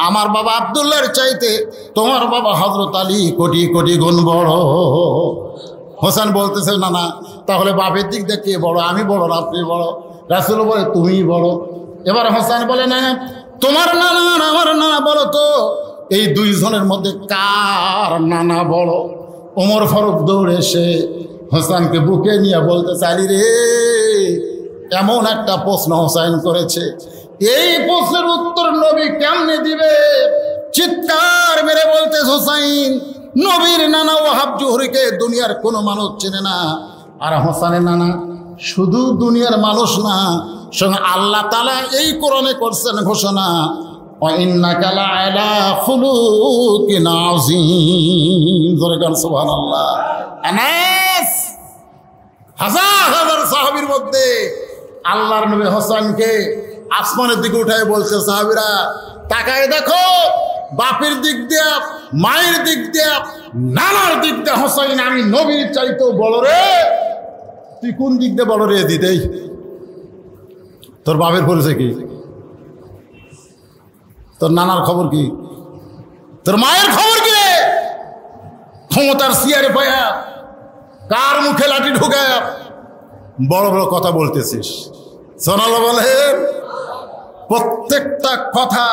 আমার বাবা আব্দুল্লাহর চাইতে তোমার বাবা হযরত আলী কোটি কোটি গুণ বড়। হোসেন বলতেছে, না না, তাহলে বাপের দিক দিয়ে কে বড়? আমি বড় না আপনি বড়? রাসূল বলে, তুমিই বড়। এবার হোসেন বলে, না, তোমার নানা আর আমার নানা বলো তো, এই 2 জনের মধ্যে কার নানা বড়? ওমর ফারুক দৌড়ে এসে হোসেনকে বুকে নিয়ে বলতে চাইলি রে, এমন একটা প্রশ্ন হোসেন করেছে, এই প্রশ্নের উত্তর নবী কেমনে দিবে? চিৎকার মেরে বলতে হোসেন, নবীর নানা ওয়াহাব জোহরিকে দুনিয়ার কোনো মানুষ চেনে না, আর হোসেনের নানা শুধু দুনিয়ার মানুষ না, সঙ্গে আল্লাহ তাআলা এই কোরআনে করছেন ঘোষণা, ইন্নাকা লাআলা খুলুকিন আযীম। জোরে বলেন সুবহানাল্লাহ। আনাস হাজার হাজার সাহাবীর মধ্যে আল্লাহর নবী হোসেনকে আসমানের দিকে উঠায় বলছে, সাহাবীরা তাকায় দেখো, বাপের দিক দিয়ে, মায়ের দিক দিয়ে, নানার দিক দিয়ে হোসেন আমি নবীর চাইতেও বড় রে। তুই কোন দিক দিয়ে বড় রে দিতেই? তোর বাপের পরিচয় কি? তোর নানার খবর কি? তোর মায়ের খবর কি রে? ক্ষমতার চেয়ারে পায়া কার মুখে লাঠি ঢুকায় বড় বড় কথা বলতেছিস? সোনালা বলেন, প্রত্যেকটা কথা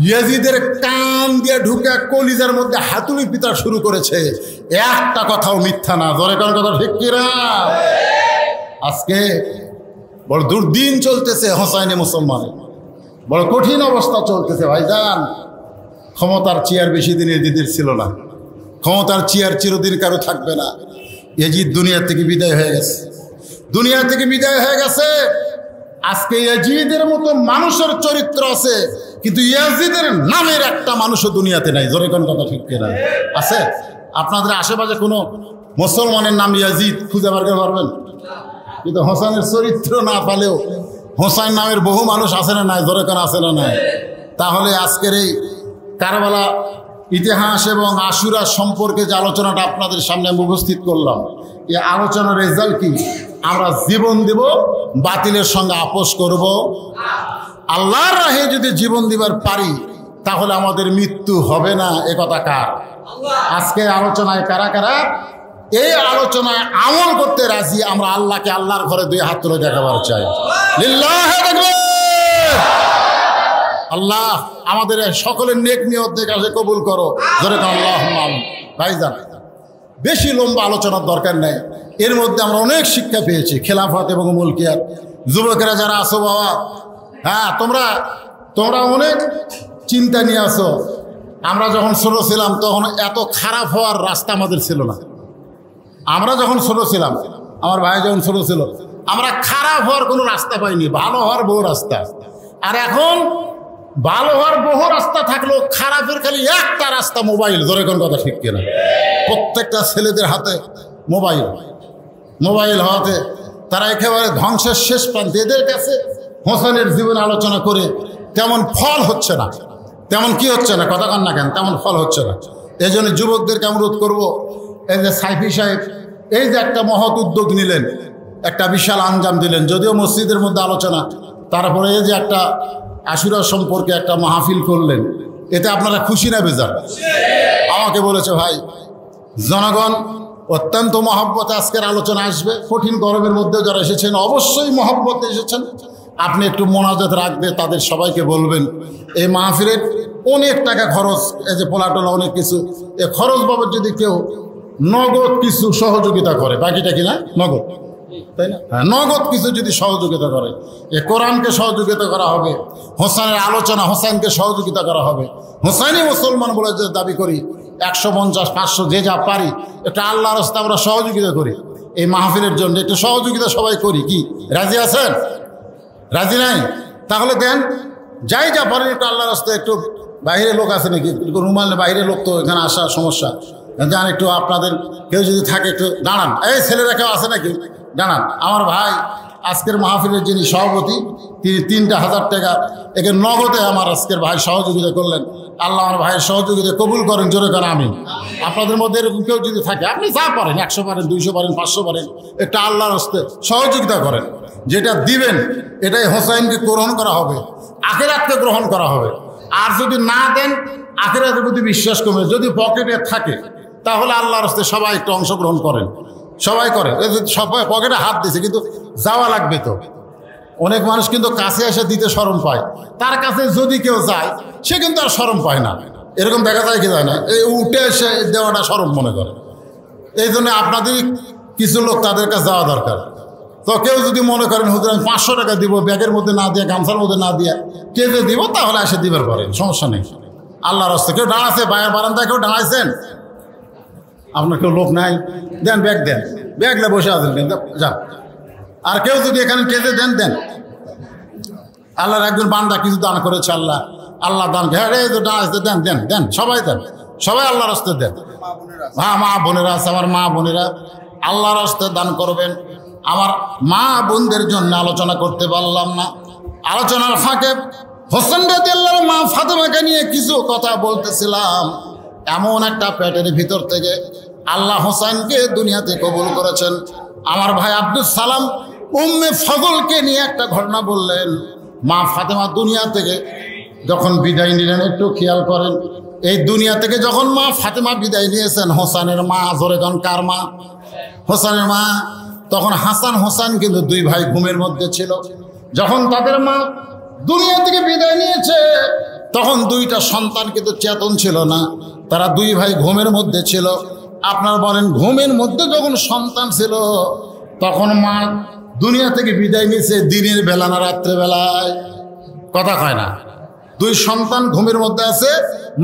ইয়াজিদের কান দিয়ে ঢুকে কলিজার মধ্যে হাতুড়ি পিতা শুরু করেছে, একটা কথাও মিথ্যা না। ধরে কোন কথা ঠিক কিনা? আজকে বড় দুর্দিন চলতেছে হোসাইনে মুসলমানের, বড় কঠিন অবস্থা চলতেছে ভাইজান। ক্ষমতার চেয়ার বেশি দিন এজিদের ছিল না, ক্ষমতার চেয়ার চিরদিন কারো থাকবে না। এজিদ দুনিয়া থেকে বিদায় হয়ে গেছে, দুনিয়া থেকে বিদায় হয়ে গেছে। আজকে ইয়াজিদের মতো মানুষের চরিত্র আছে, কিন্তু ইয়াজিদের নামের একটা মানুষও দুনিয়াতে নাই। জোরে কোন কথা ঠিক কিনা? আছে? আপনাদের আশেপাশে কোনো মুসলমানের নাম ইয়াজিদ খুঁজে বার করতে পারবেন? কিন্তু হোসেনের চরিত্র না পালেও হোসেন নামের বহু মানুষ আছে না নাই? জোরে কোন আছে না নাই? তাহলে আজকের এই কারবালা ইতিহাস এবং আশুরা সম্পর্কে যে আলোচনাটা আপনাদের সামনে আমি উপস্থিত করলাম, এই আলোচনার রেজাল্ট কি? আমরা জীবন দেব, বাতিলের সঙ্গে আপোষ করব। আল্লাহর রাহে যদি জীবন দিবার পারি তাহলে আমাদের মৃত্যু হবে না। এ কথা কার? আজকে আলোচনায় কারা কারা এই আলোচনায় আমল করতে রাজি? আমরা আল্লাহকে আল্লাহর ঘরে দুই হাত তুলে দেখাবার চাই। লিল্লাহি তাকবীর। আল্লাহ আমাদের সকলের নেক নিয়তের কাছে কবুল করো। জোরে কান আল্লাহুম্মা আমিন। ভাইজান, বেশি লম্বা আলোচনার দরকার নেই, এর মধ্যে আমরা অনেক শিক্ষা পেয়েছি। খেলাফত এবং মুলকিয়াত, যুবকেরা যারা আসো বাবা, হ্যাঁ তোমরা অনেক চিন্তা নিয়ে আসো। আমরা যখন ছোট ছিলাম তখন এত খারাপ হওয়ার রাস্তা আমাদের ছিল না। আমরা যখন ছোট ছিলাম, আমার ভাই যখন ছোট ছিল, আমরা খারাপ হওয়ার কোনো রাস্তা পাইনি, ভালো হওয়ার বহু রাস্তা। আর এখন ভালো হওয়ার বহু রাস্তা থাকলেও খারাপের খালি একটা রাস্তা, মোবাইল। জোরে কোন কথা ঠিক কিনা? প্রত্যেকটা ছেলেদের হাতে মোবাইল হওয়াতে তারা একেবারে ধ্বংসের শেষ প্রান্তে। এদের কাছে হোসেনের জীবন আলোচনা করে তেমন ফল হচ্ছে না, তেমন কি হচ্ছে না, কথা কান না কেন, তেমন ফল হচ্ছে না। এই জন্য যুবকদেরকে অনুরোধ করবো, এই যে সাইফি সাহেব এই যে একটা মহৎ উদ্যোগ নিলেন, একটা বিশাল আঞ্জাম দিলেন, যদিও মসজিদের মধ্যে আলোচনা, তারপরে এই যে একটা আশুরা সম্পর্কে একটা মাহফিল করলেন, এতে আপনারা খুশি না বেজার? আমাকে বলেছে ভাই, জনগণ অত্যন্ত মহব্বতে আজকের আলোচনা আসবে। কঠিন গরমের মধ্যে যারা এসেছেন অবশ্যই মহব্বতে এসেছেন। আপনি একটু মোনাজাত রাখবে, তাদের সবাইকে বলবেন এই মাহফিলের অনেক টাকা খরচ, এই যে পোলাটোলা অনেক কিছু, এ খরচ বাবদ যদি কেউ নগদ কিছু সহযোগিতা করে, বাকিটা কিনা নগদ, তাই না? হ্যাঁ, নগদ কিছু যদি সহযোগিতা করে, এ কোরআনকে সহযোগিতা করা হবে, হোসেনের আলোচনা, হোসেনকে সহযোগিতা করা হবে। হোসেনই মুসলমান বলে যে দাবি করি, 150, 500 যে যা পারি একটা আল্লাহর রাস্তা আমরা সহযোগিতা করি। এই মাহফিলের জন্য একটু সহযোগিতা সবাই করি। কি রাজি আছেন? রাজি নাই? তাহলে দেন, যাই যা পারেন একটু আল্লাহর রাস্তায়। একটু বাইরের লোক আছে নাকি? রুমাল বাইরের লোক তো এখানে আসা সমস্যা। যান একটু, আপনাদের কেউ যদি থাকে একটু দাঁড়ান। এই ছেলেরা কেউ আছে নাকি? দাঁড়ান। আমার ভাই আজকের মাহফিলের যিনি সভাপতি, তিনি 3,000 টাকা একে নগদে আমার আজকের ভাই সহযোগিতা করলেন। আল্লাহ আমার ভাইয়ের সহযোগিতা কবুল করেন। জোরে করেন আমিন। আপনাদের মধ্যে এরকম কেউ যদি থাকে, আপনি যা পারেন, 100 পারেন, 200 পারেন, 500 পারেন, একটা আল্লাহর হস্তে সহযোগিতা করেন। যেটা দিবেন এটাই হোসেনকে গ্রহণ করা হবে, আখিরাতকে গ্রহণ করা হবে। আর যদি না দেন, আখিরাতের প্রতি বিশ্বাস কমে। যদি পকেটে থাকে তাহলে আল্লাহর হস্তে সবাই একটু অংশগ্রহণ করেন, সবাই করেন। সবাই পকেটে হাত দিছে, কিন্তু যাওয়া লাগবে তো। অনেক মানুষ কিন্তু কাছে এসে দিতে শরম পায়, তার কাছে যদি কেউ যায় সে কিন্তু আর শরম পায় না। এরকম দেখা যায় কি যায় না? এই উঠে এসে দেওয়াটা শরম মনে করে। এই জন্য আপনাদের কিছু লোক তাদের কাছে যাওয়া দরকার। তো কেউ যদি মনে করেন হুজুর আমি 500 টাকা দিব, ব্যাগের মধ্যে না দিয়ে, গামছার মধ্যে না দিয়ে কেঁদে দিব, তাহলে এসে দিবার পারেন, সমস্যা নেই। আল্লাহর রাস্তায় কেউ দাঁড়াচ্ছে, বাইরের বারান্দায় কেউ দাঁড়াইছেন, আপনার কেউ লোক নাই, দেন ব্যাগ, দেন ব্যাগলে বসে আছেন, যান। আর কেউ যদি এখানে কেঁদে দেন, দেন। আল্লাহর একজন বান্দা কিছু দান করেছে, আল্লাহ দান, হ্যাঁ তো দাঁড়াইছে, দেন দেন দেন, সবাই দেন, সবাই আল্লাহর রাস্তায় দেন। হ্যাঁ, মা বোনেরা আছে, আমার মা বোনেরা আল্লাহর রাস্তায় দান করবেন। আমার মা বোনদের জন্য আলোচনা করতে পারলাম না, আলোচনার ফাঁকে হোসেন রাদিয়াল্লাহু মা ফাতেমাকে নিয়ে কিছু কথা বলতেছিলাম। এমন একটা পেটের ভিতর থেকে আল্লাহ হোসেনকে দুনিয়াতে কবুল করেছেন। আমার ভাই আব্দুল সালাম উম্মে ফজলকে নিয়ে একটা ঘটনা বললেন। মা ফাতেমা দুনিয়া থেকে যখন বিদায় নিলেন, একটু খেয়াল করেন, এই দুনিয়া থেকে যখন মা ফাতেমা বিদায় নিয়েছেন, হোসেনের মা, জোরে গান কার মা? হোসেনের মা। তখন হাসান হোসেন কিন্তু দুই ভাই ঘুমের মধ্যে ছিল। যখন তাদের মা দুনিয়া থেকে বিদায় নিয়েছে, তখন দুইটা সন্তান কিন্তু চেতন ছিল না, তারা দুই ভাই ঘুমের মধ্যে ছিল। আপনারা বলেন, ঘুমের মধ্যে যখন সন্তান ছিল, তখন মা দুনিয়া থেকে বিদায় নিয়েছে দিনের বেলা না রাত্রে বেলায়? কথা কয় না। দুই সন্তান ঘুমের মধ্যে আছে,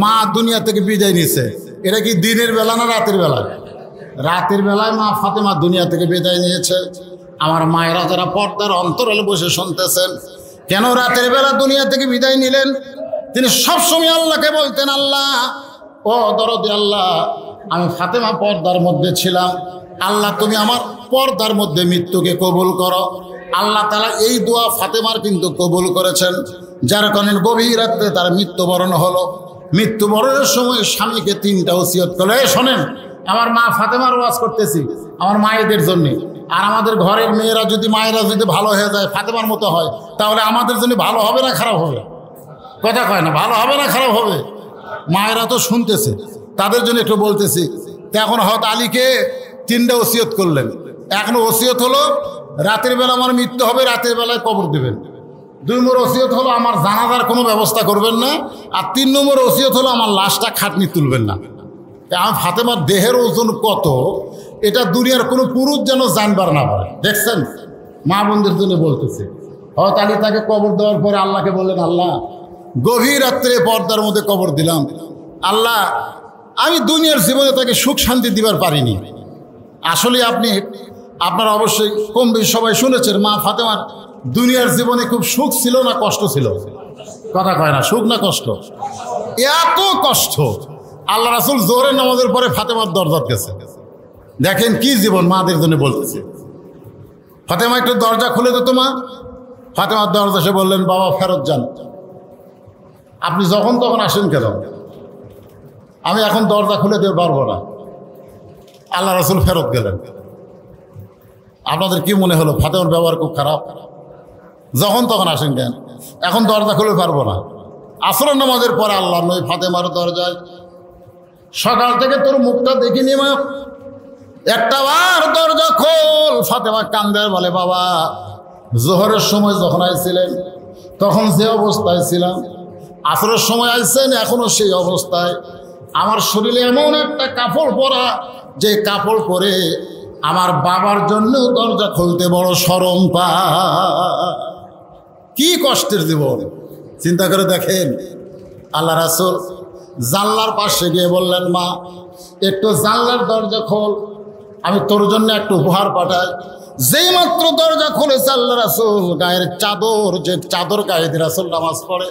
মা দুনিয়া থেকে বিদায় নিয়েছে, এটা কি দিনের বেলা না রাতের বেলায়? রাতের বেলায় মা ফাতেমা দুনিয়া থেকে বিদায় নিয়েছে। আমার মায়েরা যারা পর্দার অন্তরালে বসে শুনতেছেন, কেন রাতের বেলা দুনিয়া থেকে বিদায় নিলেন? তিনি সবসময় আল্লাহকে বলতেন, আল্লাহ ও দরদি আল্লাহ, আমি ফাতেমা পর্দার মধ্যে ছিলাম, আল্লাহ তুমি আমার পর্দার মধ্যে মৃত্যুকে কবুল করো। আল্লাহ তাআলা এই দোয়া ফাতেমার কিন্তু কবুল করেছেন, যার কারণে গভীর রাত্রে তার মৃত্যুবরণ হলো। মৃত্যুবরণের সময় স্বামীকে 3টা ওসিয়ত করলো। শোনেন, আমার মা ফাতেমার ওয়াজ করতেছি আমার মায়েদের জন্যে, আর আমাদের ঘরের মেয়েরা যদি, মায়েরা যদি ভালো হয়ে যায়, ফাতেমার মতো হয়, তাহলে আমাদের জন্য ভালো হবে না খারাপ হবে? কথা কয় না, ভালো হবে না খারাপ হবে? মায়েরা তো শুনতেছে, তাদের জন্য একটু বলতেছি। তো এখন হয়তো আলীকে 3টা ওসিয়ত করলেন। এখনো ওসিয়ত হলো রাতের বেলা আমার মৃত্যু হবে, রাতের বেলায় কবর দেবেন। 2 নম্বর ওসিয়ত হলো আমার জানাজার কোনো ব্যবস্থা করবেন না। আর 3 নম্বর ওসিয়ত হলো আমার লাশটা খাটনি তুলবেন না। আমার ফাতেমার দেহের ওজন কত, এটা দুনিয়ার কোনো পুরুষ যেন জানবার না পারে। দেখছেন, মা বোনদের জন্য বলতেছে। হয়তো আলী তাকে কবর দেওয়ার পরে আল্লাহকে বললেন, আল্লাহ গভীর রাত্রে পর্দার মধ্যে কবর দিলাম, আল্লাহ আমি দুনিয়ার জীবনে তাকে সুখ শান্তি দিবার পারিনি। আসলে আপনারা অবশ্যই কম বেশি সবাই শুনেছেন, মা ফাতেমার দুনিয়ার জীবনে খুব সুখ ছিল না কষ্ট ছিল? কথা কয় না, সুখ না কষ্ট? এত কষ্ট, আল্লাহ রাসূল জোহরের নামাজের পরে ফাতেমার দরজার কাছে। দেখেন কি জীবন, মাদের জন্য বলতেছে। ফাতেমা একটু দরজা খুলে দিত মা। ফাতেমার দরজা সে বললেন, বাবা ফেরত যান, আপনি যখন তখন আসেন কেন? আমি এখন দরজা খুলে দিতে পারবো না। আল্লাহ রাসূল ফেরত গেলেন। আপনাদের কি মনে হলো ফাতেমার ব্যবহার খুব খারাপ? যখন তখন আসেন কেন? এখন দরজা খুলে পারবো না। আসরের নামাজের পরে আল্লাহ নবী ফাতেমার দরজায়, সকাল থেকে তোর মুখটা দেখিনি মা, একটা বার দরজা খোল। ফাতেমা কান্দে, বলে বাবা জোহরের সময় যখন আইছিলেন তখন যে অবস্থায় ছিলাম, আসরের সময় আইছেন এখনো সেই অবস্থায়। আমার শরীরে এমন একটা কাপড় পরা, যে কাপড় পরে আমার বাবার জন্য দরজা খুলতে বড় শরম পায়। কি কষ্টের জীবন, চিন্তা করে দেখেন। আল্লাহ রাসূল জানলার পাশে গিয়ে বললেন, মা একটু জানলার দরজা খোল, আমি তোর জন্য একটু উপহার পাঠাই। যেই মাত্র দরজা খুলেছে আল্লাহ রাসূল গায়ের চাদর, যে চাদর গায়ে দিয়ে রাসূল নামাজ পড়ে,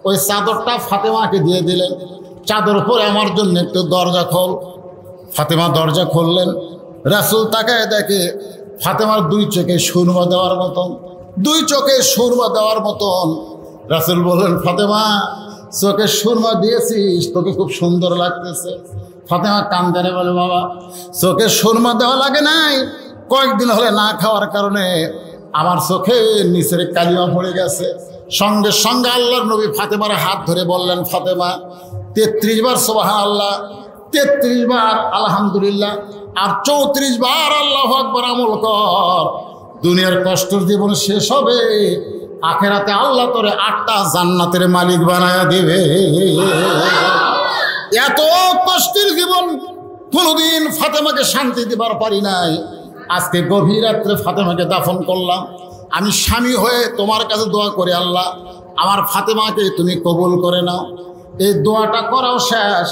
ওই চাদরটা ফাতেমাকে দিয়ে দিলেন। চাদর পরে আমার জন্য একটু দরজা খোল। ফাতেমা দরজা খুললেন। রাসূল তাকায় দেখে ফাতেমার 2 চোখে সুরমা দেওয়ার মতন, 2 চোখে সুরমা দেওয়ার মতন। রাসূল বললেন, ফাতেমা চোখে সুরমা দিয়েছিস, তোকে খুব সুন্দর লাগতেছে। ফাতেমা কান্দে বলে, বাবা চোখে সুরমা দেওয়া লাগে নাই, কয়েকদিন হলে না খাওয়ার কারণে আমার চোখে নিচের কালিমা পড়ে গেছে। সঙ্গে সঙ্গে আল্লাহর নবী ফাতেমার হাত ধরে বললেন, ফাতেমা 33 বার সুবহানাল্লাহ, 33 বার আলহামদুলিল্লাহ, আর 34 বার আল্লাহু আকবার আমল কর। দুনিয়ার কষ্টের জীবন শেষ হবে, আখেরাতে আল্লাহ তোরে 8টা জান্নাতের মালিক বানায়া দিবে। এত কষ্টের জীবন কোনোদিন ফাতেমাকে শান্তি দিবার পারি নাই। আজকে গভীর রাত্রে ফাতেমাকে দাফন করলাম। আমি স্বামী হয়ে তোমার কাছে দোয়া করি, আল্লাহ আমার ফাতেমাকে তুমি কবুল করে নাও। এই দোয়াটা করাও শেষ,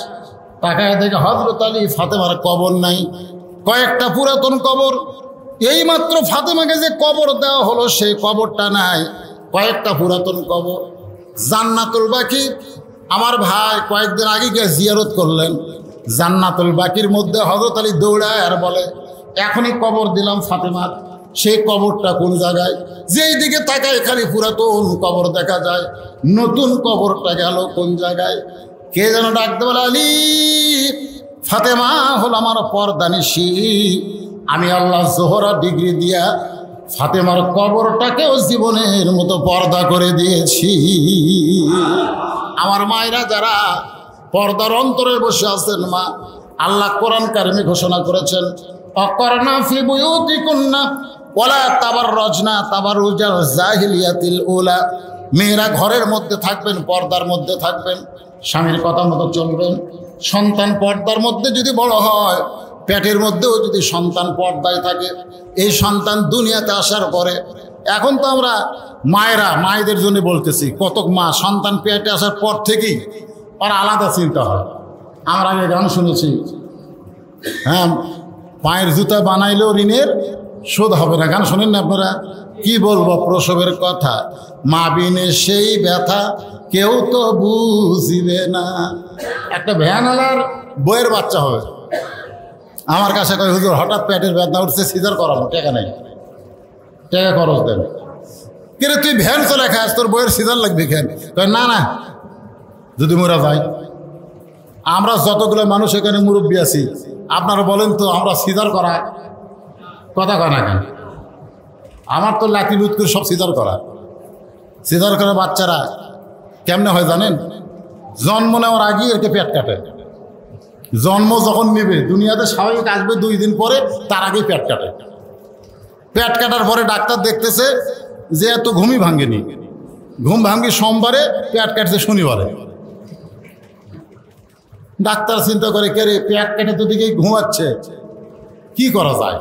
তাকায় দেখে হযরত আলী ফাতেমার কবর নাই, কয়েকটা পুরাতন কবর। এইমাত্র ফাতেমাকে যে কবর দেওয়া হলো সেই কবরটা নাই, কয়েকটা পুরাতন কবর। জান্নাতুল বাকি আমার ভাই কয়েকদিন আগে গিয়ে জিয়ারত করলেন। জান্নাতুল বাকির মধ্যে হযরত আলী দৌড়ায় আর বলে, এখনই কবর দিলাম ফাতেমার, সেই কবরটা কোন জায়গায়? যেই দিকে তাকায় খালি পুরাতন কবর দেখা যায়, নতুন কবরটা গেল কোন জায়গায়? কে যেন ডাকতে বলে, আলী ফাতেমা হল আমার পর্দানিশী। আমি আল্লাহ জোহরা ডিগ্রি দিয়া ফাতেমার কবরটাকেও জীবনের মতো পর্দা করে দিয়েছি। আমার মায়েরা যারা পর্দার অন্তরে বসে আছেন, মা আল্লাহ কোরআন কারিমে ঘোষণা করেছেন, অকরনা ফি বুয়ুতিকুন্না ওয়ালা তাবাররাজনা তাবাররুজাল জাহিলিয়াতিল উলা। মেয়েরা ঘরের মধ্যে থাকবেন, পর্দার মধ্যে থাকবেন, স্বামীর কথা মতো চলবেন। সন্তান পর্দার মধ্যে যদি বড় হয়, পেটের মধ্যেও যদি সন্তান পর্দায় থাকে, এই সন্তান দুনিয়াতে আসার পরে, এখন তো আমরা মায়েদের জন্য বলতেছি, কত মা সন্তান পেটে আসার পর থেকেই আর আলাদা চিন্তা হয়। আমরা আগে গান শুনেছি, হ্যাঁ, পায়ের জুতা বানাইলেও ঋণের শোধ হবে না। গান শোনেন না আপনারা? কি বলবো প্রসবের কথা, মা বিনে সেই ব্যথা কেউ তো বুঝিবে না। একটা ভ্যানওয়ালার বইয়ের বাচ্চা হবে, আমার কাছে কয়, হুজুর হঠাৎ পেটের ব্যথা উঠছে, সিজার করাবো, টাকা নেই, টাকা খরচ দেন। কিন্তু তুই ভ্যান চলে খাস, তোর বইয়ের সিজার লাগবে কেন? কয় না না, যদি মোরা যাই, আমরা যতগুলো মানুষ এখানে মুরব্বী আছি, আপনারা বলেন তো আমরা সিজার করা কথা কয় না কেন? আমার তো লাঠি লুট করে সব সিজার করা বাচ্চারা কেমনে হয় জানেন? জন্ম নেওয়ার আগেই একে পেট কাটে। জন্ম যখন নেবে, দুনিয়াতে স্বাভাবিক আসবে 2 দিন পরে, তার আগেই পেট কাটে। পেট কাটার পরে ডাক্তার দেখতেছে যে এত ঘুমই ভাঙেনি, ঘুম ভাঙ্গি সোমবারে, পেট কাটছে শনিবারে। ডাক্তার চিন্তা করে, কে রে পেট কেটে তো দিকেই ঘুমাচ্ছে, কি করা যায়?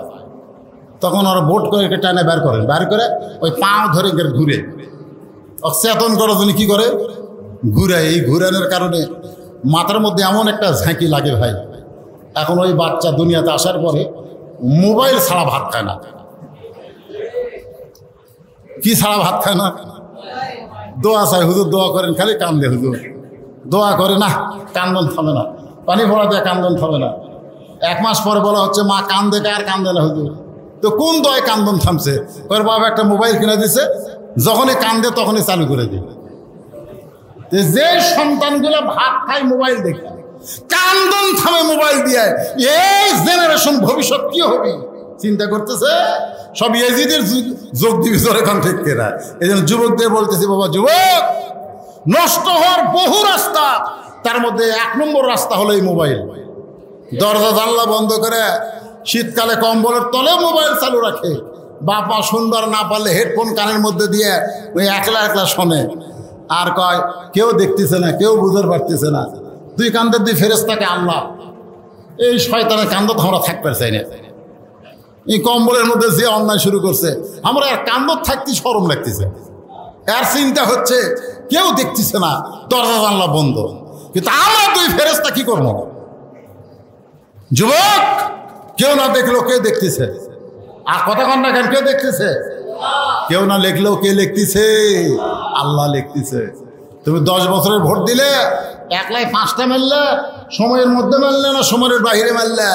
তখন ওরা বোট করে টানে বের করে ওই পাও ধরে ঘুরে চেতন করার জন্য কি করে, ঘুরে। এই ঘুরানোর কারণে মাথার মধ্যে এমন একটা ঝাঁকি লাগে ভাই। এখন ওই বাচ্চা দুনিয়াতে আসার পরে মোবাইল ছাড়া ভাত খায় না। কি ছাড়া ভাত খায় না? দোয়া চাই, হুজুর দোয়া করেন, খালি কান্দে। হুজুর দোয়া করে না, কান্দন থামে না, পানি ভরা দেয়, কান্দন থামে না। 1 মাস পরে বলা হচ্ছে মা কান্দে, আর কান্দে না। হুজুর তো কোন দোয়ায় কান্দন থামছে? ওর বাবা একটা মোবাইল কিনে দিছে, যখনই কান্দে তখনই চালু করে দিবে। যে সন্তানগুলো ভাত খায় মোবাইল দেখে, কান্দন থামে মোবাইল দিয়ে, এই জেনারেশন ভবিষ্যৎ কি হবে চিন্তা করতেছে। সব এজিদের যোগ দিবি এখন ঠিক কেনা। এই জন্য যুবকদের বলতেছি, বাবা যুবক, নষ্ট হওয়ার বহু রাস্তা, তার মধ্যে 1 নম্বর রাস্তা হলো এই মোবাইল। দরজা জানলা বন্ধ করে শীতকালে কম্বলের তলে মোবাইল চালু রাখে। বাবা শুনবার না পারলে হেডফোন কানের মধ্যে দিয়ে ওই একলা শোনে, আর কয় কেউ দেখতেছে না, কেউ বুঝতে পারতেছে না। 2 কান্দের 2 ফেরেশতাকে আল্লাহ, এই শয়তানের কান্দ তো আমরা থাকতে চাই না। এই কম্বলের মধ্যে যে অন্যায় শুরু করছে, আমরা আর কান্দ থাকতে শরম লাগতেছে। এর চিন্তা হচ্ছে কেউ দেখতেছে না, দরজা জানলা বন্ধ, কিন্তু আমরা 2 ফেরেশতা কি করবো? যুবক, কেউ না দেখলেও কে দেখতেছে? আর কথা কন না কেন, কে দেখতেছে? কেউ না লিখলেও কে লিখতেছে? আল্লাহ লিখতেছে। তুমি 10 বছরের ভোট দিলে, একলাই 5টা মারলে, সময়ের মধ্যে মারলে না সময়ের বাহিরে মারলে,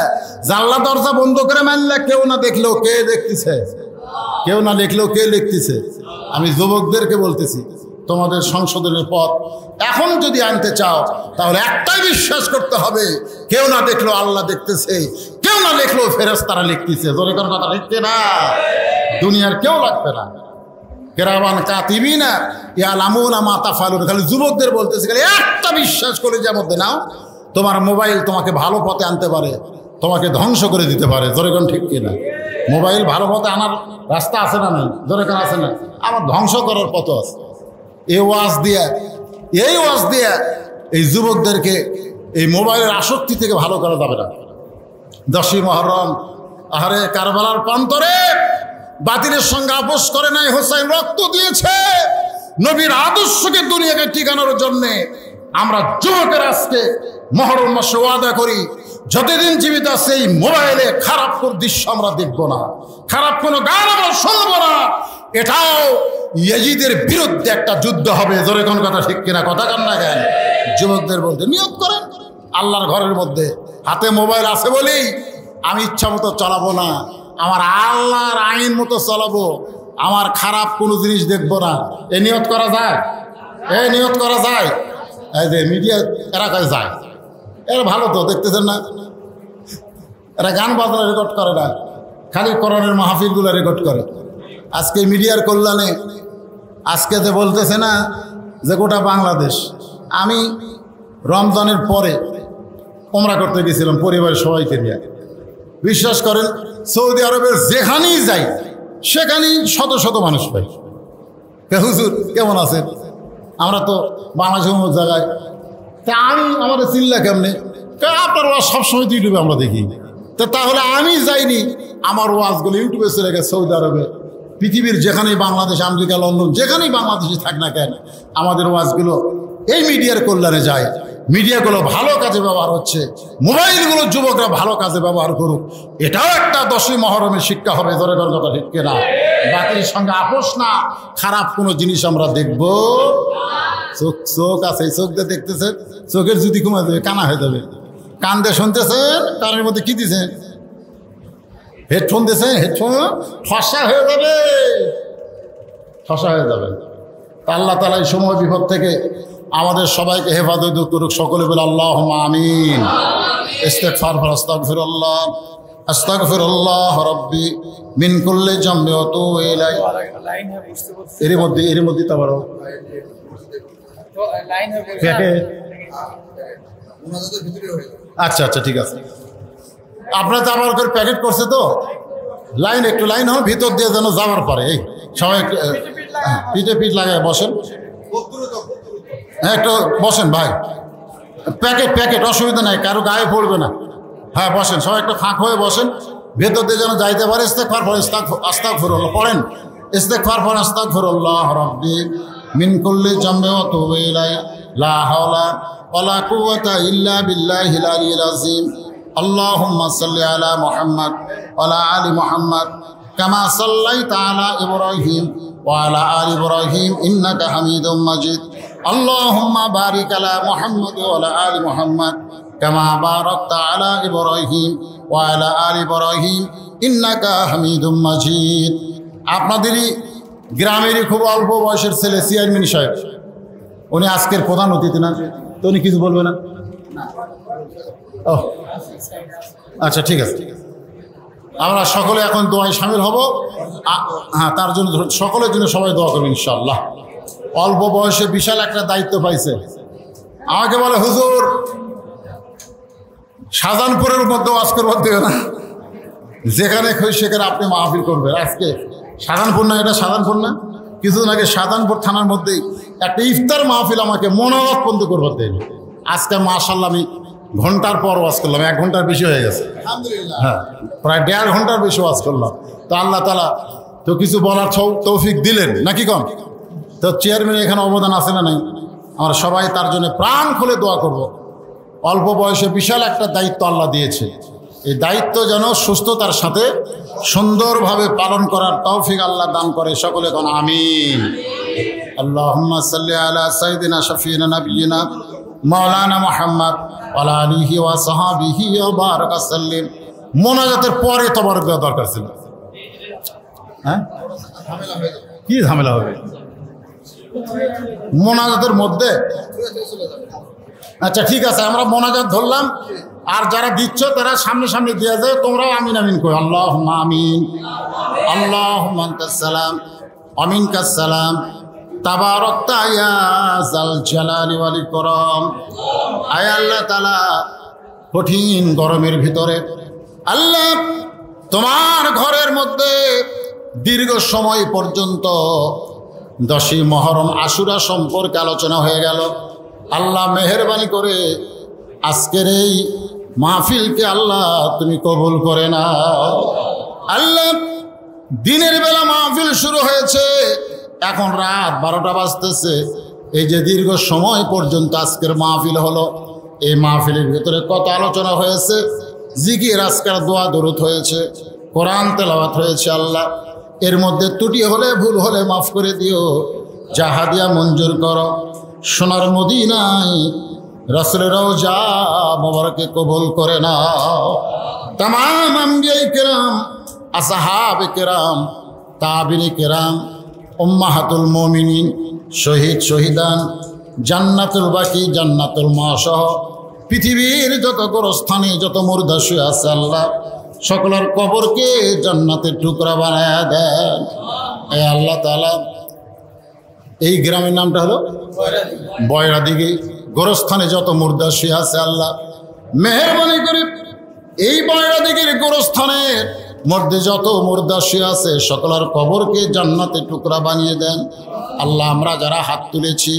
জানলা দরজা বন্ধ করে মারলে, কেউ না দেখলেও কে দেখতেছে? কেউ না লিখলেও কে লিখতেছে? আমি যুবকদেরকে বলতেছি, তোমাদের সংশোধনের পথ এখন যদি আনতে চাও, তাহলে একটাই বিশ্বাস করতে হবে, কেউ না দেখলেও আল্লাহ দেখতেছে, কেউ না লিখলেও ফেরেশতারা লিখতেছে। জোরে করে কথা লিখতে না, দুনিয়ার কেউ লাগবে না। কিরামান কাতিবিনা ইয়ালামুনা মা তাফআলুন। খালি যুবকদের বলতেছে, খালি একটা বিশ্বাস করে যে মধ্যে নাও, তোমার মোবাইল তোমাকে ভালো পথে আনতে পারে, তোমাকে ধ্বংস করে দিতে পারে। জোরে কোন ঠিক কিনা? মোবাইল ভালো পথে আনার রাস্তা আছে না নাই? জোরে কোন আছে না? আমার ধ্বংস করার পথ আছে। এই ওয়াজ দিয়ে এই যুবকদেরকে এই মোবাইলের আসক্তি থেকে ভালো করা যাবে না। 10ই মুহররম, আহারে কারবালার প্রান্তরে বাতিলের সঙ্গে আপোষ করে নাই, হোসেন রক্ত দিয়েছে নবীর আদর্শকে দুনিয়াকে ঠিকানোর জন্য। আমরা যুবকের আজকে মুহররম মাসে ওয়াদা করি, যতদিন জীবিত আছে এই মোবাইলে খারাপ কোন দৃশ্য আমরা দেখব না, খারাপ কোনো গান আমরা শুনবো না। এটাও ইয়াজিদের বিরুদ্ধে একটা যুদ্ধ হবে। জোরে কোন কথা ঠিক কিনা? কথা কান না কেন? যুবকদের বলতে নিয়ত করেন, আল্লাহর ঘরের মধ্যে হাতে মোবাইল আছে বলেই আমি ইচ্ছা মতো চালাবো না, আমার আল্লাহর আইন মতো চালাবো, আমার খারাপ কোনো জিনিস দেখবো না। এ নিয়ত করা যায়? এ নিয়ত করা যায়? এই যে মিডিয়া এরা কাছে যায়, এরা ভালো তো দেখতেছেন না, এরা গান বাজনা রেকর্ড করে না, খালি কোরআনের মাহফিলগুলো রেকর্ড করে। আজকে মিডিয়ার কল্যাণে আজকে যে বলতেছে না যে গোটা বাংলাদেশ, আমি রমজানের পরে ওমরা করতে গেছিলাম পরিবারের সবাইকে নিয়ে। বিশ্বাস করেন সৌদি আরবের যেখানেই যাই সেখানেই শত শত মানুষ পাই। হুজুর কেমন আছেন? আমরা তো বাংলাদেশের জায়গায়, তা আমি আমাদের চিল্লা কেমনে? আপনার ওয়াজ সবসময় তো ইউটিউবে আমরা দেখি, তো তাহলে আমি যাইনি, আমার ওয়াজগুলো ইউটিউবে চলে গেছে সৌদি আরবে। পৃথিবীর যেখানেই বাংলাদেশ, আমেরিকা, লন্ডন, যেখানেই বাংলাদেশি থাক না কেন, আমাদের ওয়াজগুলো এই মিডিয়ার কল্যাণে যায়। মিডিয়াগুলো ভালো কাজে ব্যবহার হচ্ছে, মোবাইলগুলো যুবকরা ভালো কাজে ব্যবহার করুক, এটাও একটা 10ই মুহররমের শিক্ষা হবে। ধরে করার কথা ঠিক কিনা? বাতিলের সঙ্গে আপোষ না, খারাপ কোনো জিনিস আমরা দেখবো। চোখ আছে, চোখ দিয়ে দেখতেছেন, চোখের যদি কমে যাবে কানা হয়ে যাবে। কান দিয়ে শুনতেছেন, কানের মধ্যে কি দিছেন? হেডফোন দিয়েছেন, হেডফোন ফসা হয়ে যাবে, ফসা হয়ে যাবে। তা আল্লাহ তাআলা এই সময় বিপদ থেকে আমাদের সবাইকে হেফাজত করুক। সকলে বলে আল্লাহুম্মা আমিন। ইস্তিগফার ফর আস্তাগফিরুল্লাহ, আস্তাগফিরুল্লাহ রাব্বি মিন কুল্লি জামবি ওয়া তুবু ইলাইহি। এর মধ্যে তো বড় আচ্ছা আচ্ছা ঠিক আছে। আপনারা তো আবার করে প্যাকেট করছে তো লাইন, একটু লাইন হয় ভিতর দিয়ে যেন যাওয়ার পরে এই সবাই পিঠে পিঠ লাগায় বসেন। হ্যাঁ একটু বসেন ভাই, প্যাকেট অসুবিধা নাই, কারো গায়ে পড়বে না। হ্যাঁ বসেন, সবাই একটু ফাঁক হয়ে বসেন, ভেতর দিয়ে যেন যাইতে পারে। ইস্তেগফার পড়েন, আস্তাগফিরুল্লাহ পড়েন, ইস্তেগফার পড়েন, আস্তাগফিরুল্লাহ রাব্বি মিন কুল্লি জামবি ওয়া তুবু ইলাইহি লা হাওলা ওয়ালা কুওয়াতা ইল্লা বিল্লাহিল আলিয়্যিল আযীম। আল্লাহুম্মা সাল্লি আলা মুহাম্মাদ ওয়া আলা আলি মুহাম্মাদ কামা সাল্লাইতা আলা ইব্রাহিম ওয়া আলা আলি ইব্রাহিম ইন্নাকা হামিদুম মাজিদ। আল্লাহুম্মা বারিক আলা মুহাম্মাদ ওয়া আলা আলি মুহাম্মাদ কামা বারাকতা আলা ইব্রাহিম ওয়া আলা আলি ইব্রাহিম ইন্নাকা হামিদুম মাজিদ। আপনাদেরই গ্রামেরই খুব অল্প বয়সের ছেলে চেয়ারম্যান সাহেব, উনি আজকের প্রধান অতিথি না, তো উনি কিছু বলবে না? ও আচ্ছা ঠিক আছে, আমরা সকলে এখন দোয়ায় শামিল হব। হ্যাঁ তার জন্য সকলের জন্য সবাই দোয়া করবেন ইনশাআল্লাহ। অল্প বয়সে বিশাল একটা দায়িত্ব পাইছে। আমাকে বলে হুজুর শাহজাহানপুরের মধ্যে ওয়াজ করবার দেবে না, যেখানে খুশি সেখানে আপনি মাহফিল করবেন। আজকে শাহজাহানপুর না, এটা শাহজাহানপুর না, কিছুদিন আগে শাহজাহানপুর থানার মধ্যেই একটা ইফতার মাহফিল আমাকে মোনাজাত বন্ধ করবার দেয়নি। আজকে মাশাআল্লাহ আমি ঘন্টার পর ওয়াজ করলাম, 1 ঘন্টার বেশি হয়ে গেছে। হ্যাঁ প্রায় 1.5 ঘন্টার বেশি ওয়াজ করলাম। তো আল্লাহ তাআলা তো কিছু বলার তৌফিক দিলেন নাকি কম? তো চেয়ারম্যান এখানে অবদান আছে না নাই? আমরা সবাই তার জন্য প্রাণ খুলে দোয়া করব। অল্প বয়সে বিশাল একটা দায়িত্ব আল্লাহ দিয়েছে, এই দায়িত্ব যেন সুস্থতার সাথে সুন্দরভাবে পালন করার তৌফিক আল্লাহ দান করে। সকলে কোন আমিন। আল্লাহুম্মা সাল্লি আলা সাইয়্যিদিনা শাফিঈনা নাবিয়িনা মাওলানা মুহাম্মদ ওয়া আলা আলিহি ওয়া সাহবিহি ওয়া বারাকা সাল্লিম। মোনাজাতের পরে তবারক দেওয়া দরকার ছিল। হ্যাঁ কি ঝামেলা হবে মোনাজাতের মধ্যে? আচ্ছা ঠিক আছে, আমরা মোনাজাত ধরলাম, আর যারা দিচ্ছ তারা সামনে সামনে দিয়ে যায়, তোমরাও আমিন আমিন কই। আল্লাহুম্মা আমিন, আল্লাহুম্মা আনতাস সালাম ওয়া মিনকাস সালাম তাবারাকতা ইয়া যাল জালালি ওয়াল ইকরাম। আয় আল্লাহ তাআলা কঠিন গরমের ভিতরে আল্লাহ তোমার ঘরের মধ্যে দীর্ঘ সময় পর্যন্ত 10ই মুহররম আশুরা সম্পর্কে আলোচনা হয়ে গেল। আল্লাহ মেহেরবানি করে আজকের এই মাহফিলকে আল্লাহ তুমি কবুল করে নাও। আল্লাহ দিনের বেলা মাহফিল শুরু হয়েছে, এখন রাত 12টা বাজতেছে। এই যে দীর্ঘ সময় পর্যন্ত আজকের মাহফিল হলো, এই মাহফিলের ভিতরে কত আলোচনা হয়েছে, জিকির আজকার দোয়া দরুদ হয়েছে, কোরআন তেলাওয়াত হয়েছে। আল্লাহ এর মধ্যে ত্রুটি হলে ভুল হলে মাফ করে দিও, জাহাদিয়া মঞ্জুর করো। সোনার মদিনায় রাসূলের রওজা মোবারকে কবুল করে নাও। তামাম আম্বিয়ায়ে কেরাম, আসহাবে কেরাম, তাবিঈনে কেরাম, উম্মাহাতুল মুমিনিন, শহীদ শহীদান, জান্নাতুল বাকি, জান্নাতুল মাসহ পৃথিবীর যত গোরস্থানে যত মুর্দা শুয়ে আছে আল্লাহ সকলের কবরকে জান্নাতের টুকরা বানায় দেন। এ আল্লাহ তাআলা, এই গ্রামের নামটা হলো বয়রাদিঘি। গোরস্থানে যত মুর্দা শুয়ে আছে আল্লাহ মেহেরবানি করে এই বয়রাদিঘির গোরস্থানের মধ্যে যত মুর্দা শুয়ে আছে সকলের কবরকে জান্নাতের টুকরা বানিয়ে দেন। আল্লাহ আমরা যারা হাত তুলেছি,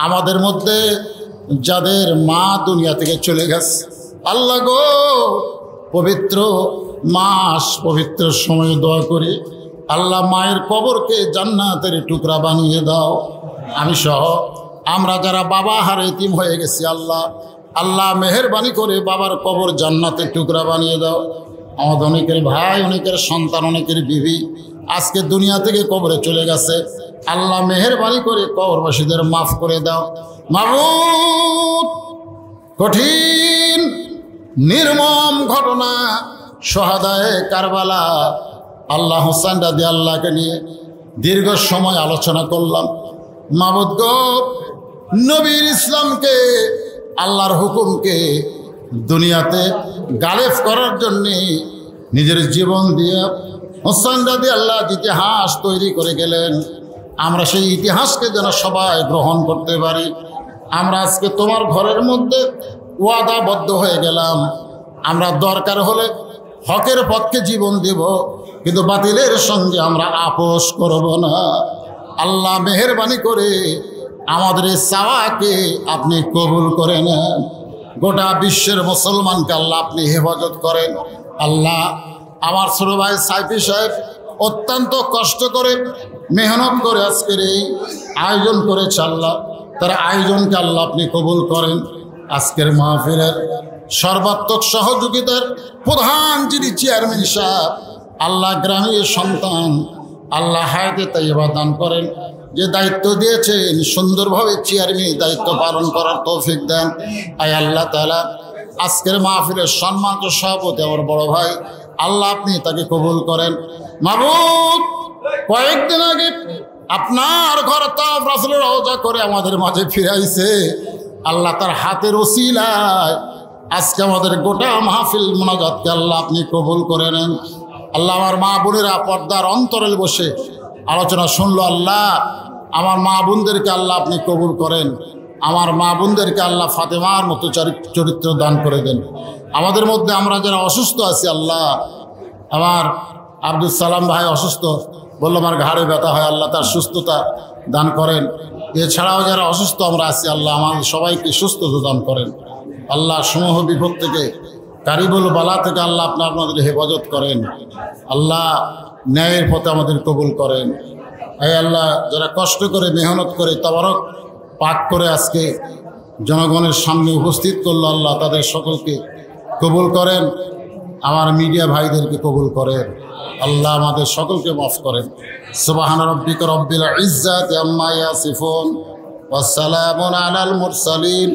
আমাদের মধ্যে যাদের মা দুনিয়া থেকে চলে গেছে, আল্লাহ গো পবিত্র মাস পবিত্র সময় দোয়া করি আল্লাহ মায়ের কবরকে জান্নাতের টুকরা বানিয়ে দাও। আমি সহ আমরা যারা বাবা হারে এতিম হয়ে গেছি আল্লাহ, আল্লাহ মেহেরবানি করে বাবার কবর জান্নাতের টুকরা বানিয়ে দাও। আমাদের অনেকের ভাই, অনেকের সন্তান, অনেকের বিবি আজকে দুনিয়া থেকে কবরে চলে গেছে, আল্লাহ মেহেরবানি করে কবরবাসীদের মাফ করে দাও। মাবুদ কঠিন নির্মম ঘটনা শহাদায়ে কারবালা, আল্লাহ হোসেন রাদিয়াল্লাহকে নিয়ে দীর্ঘ সময় আলোচনা করলাম। মাবুদ গো, নবীর ইসলামকে, আল্লাহর হুকুমকে দুনিয়াতে গালেব করার জন্যে নিজের জীবন দিয়ে হোসেন রাদিয়াল্লাহ ইতিহাস তৈরি করে গেলেন। আমরা সেই ইতিহাসকে যেন সবাই গ্রহণ করতে পারি। আমরা আজকে তোমার ঘরের মধ্যে ওয়াদাবদ্ধ হয়ে গেলাম, আমরা দরকার হলে হকের পক্ষে জীবন দেব, কিন্তু বাতিলের সঙ্গে আমরা আপোষ করব না। আল্লাহ মেহেরবানি করে আমাদের এই চাওয়াকে আপনি কবুল করে নেন। গোটা বিশ্বের মুসলমানকে আল্লাহ আপনি হেফাজত করেন। আল্লাহ আমার ছোট ভাই সাইফি সাহেব অত্যন্ত কষ্ট করে মেহনত করে আজকের এই আয়োজন করেছে আল্লাহ, তার আয়োজনকে আল্লাহ আপনি কবুল করেন। আজকের মাহফিলের সর্বাত্মক সহযোগিতার প্রধান যিনি চেয়ারম্যান সাহেব, আল্লাহ গ্রামের সন্তান, আল্লাহ হায়াতে তাইয়্যিবা দান করেন। যে দায়িত্ব দিয়েছেন সুন্দরভাবে চেয়ারম্যান দায়িত্ব পালন করার তৌফিক দেন। আয় আল্লাহ তাআলা আজকের মাহফিলের সম্মানিত সভাপতি আমার বড় ভাই, আল্লাহ আপনি তাকে কবুল করেন। মাবুদ কয়েকদিন আগে আপনার ঘরে তাওয়াফ রাসূলের রওজা করে আমাদের মাঝে ফিরাইছে, আল্লাহ তার হাতের ওসিলায় আজকে আমাদের গোটা মাহফিল মোনাজাতকে আল্লাহ আপনি কবুল করে নেন। আল্লাহ আমার মা বোনেরা পর্দার অন্তরে বসে আলোচনা শুনলো, আল্লাহ আমার মা বোনদেরকে আল্লাহ আপনি কবুল করেন। আমার মা বোনদেরকে আল্লাহ ফাতেমার মতো চরিত্র দান করে দেন। আমাদের মধ্যে আমরা যারা অসুস্থ আছি আল্লাহ, আমার আব্দুল সালাম ভাই অসুস্থ, বললো আমার ঘাড়ে ব্যথা হয়, আল্লাহ তার সুস্থতা দান করেন। এছাড়াও যারা অসুস্থ আমরা আছি আল্লাহ আমাদের সবাইকে সুস্থতা দান করেন। আল্লাহ সমূহ বিপদ থেকে, কারিবুল বালা থেকে আল্লাহ আপনাদের হেফাজত করেন। আল্লাহ ন্যায়ের পথে আমাদের কবুল করেন। এই আল্লাহ যারা কষ্ট করে মেহনত করে তাবারক পাক করে আজকে জনগণের সামনে উপস্থিত করলো, আল্লাহ তাদের সকলকে কবুল করেন। আমার মিডিয়া ভাইদেরকে কবুল করেন। আল্লাহ আমাদের সকলকে মাফ করেন। সুবহান রাব্বিকা রব্বিল ইজ্জাতি আম্মা ইয়াসিফুন ওয়া সালামুন আলাল মুরসালিন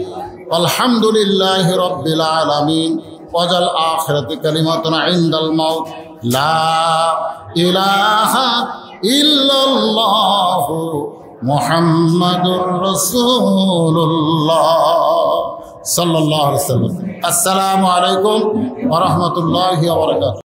আলহামদুলিল্লাহি রাব্বিল আলামিন। ওয়াজাল আখিরাতি কালিমাতুন ইনদাল মাউত লা ইলাহা ইল্লাল্লাহু মুহাম্মাদুর রাসূলুল্লাহ সাল্লাল্লাহু আলাইহি ওয়াসাল্লাম। আসসালামু আলাইকুম ওয়া রাহমাতুল্লাহি ওয়া বারাকাতুহু।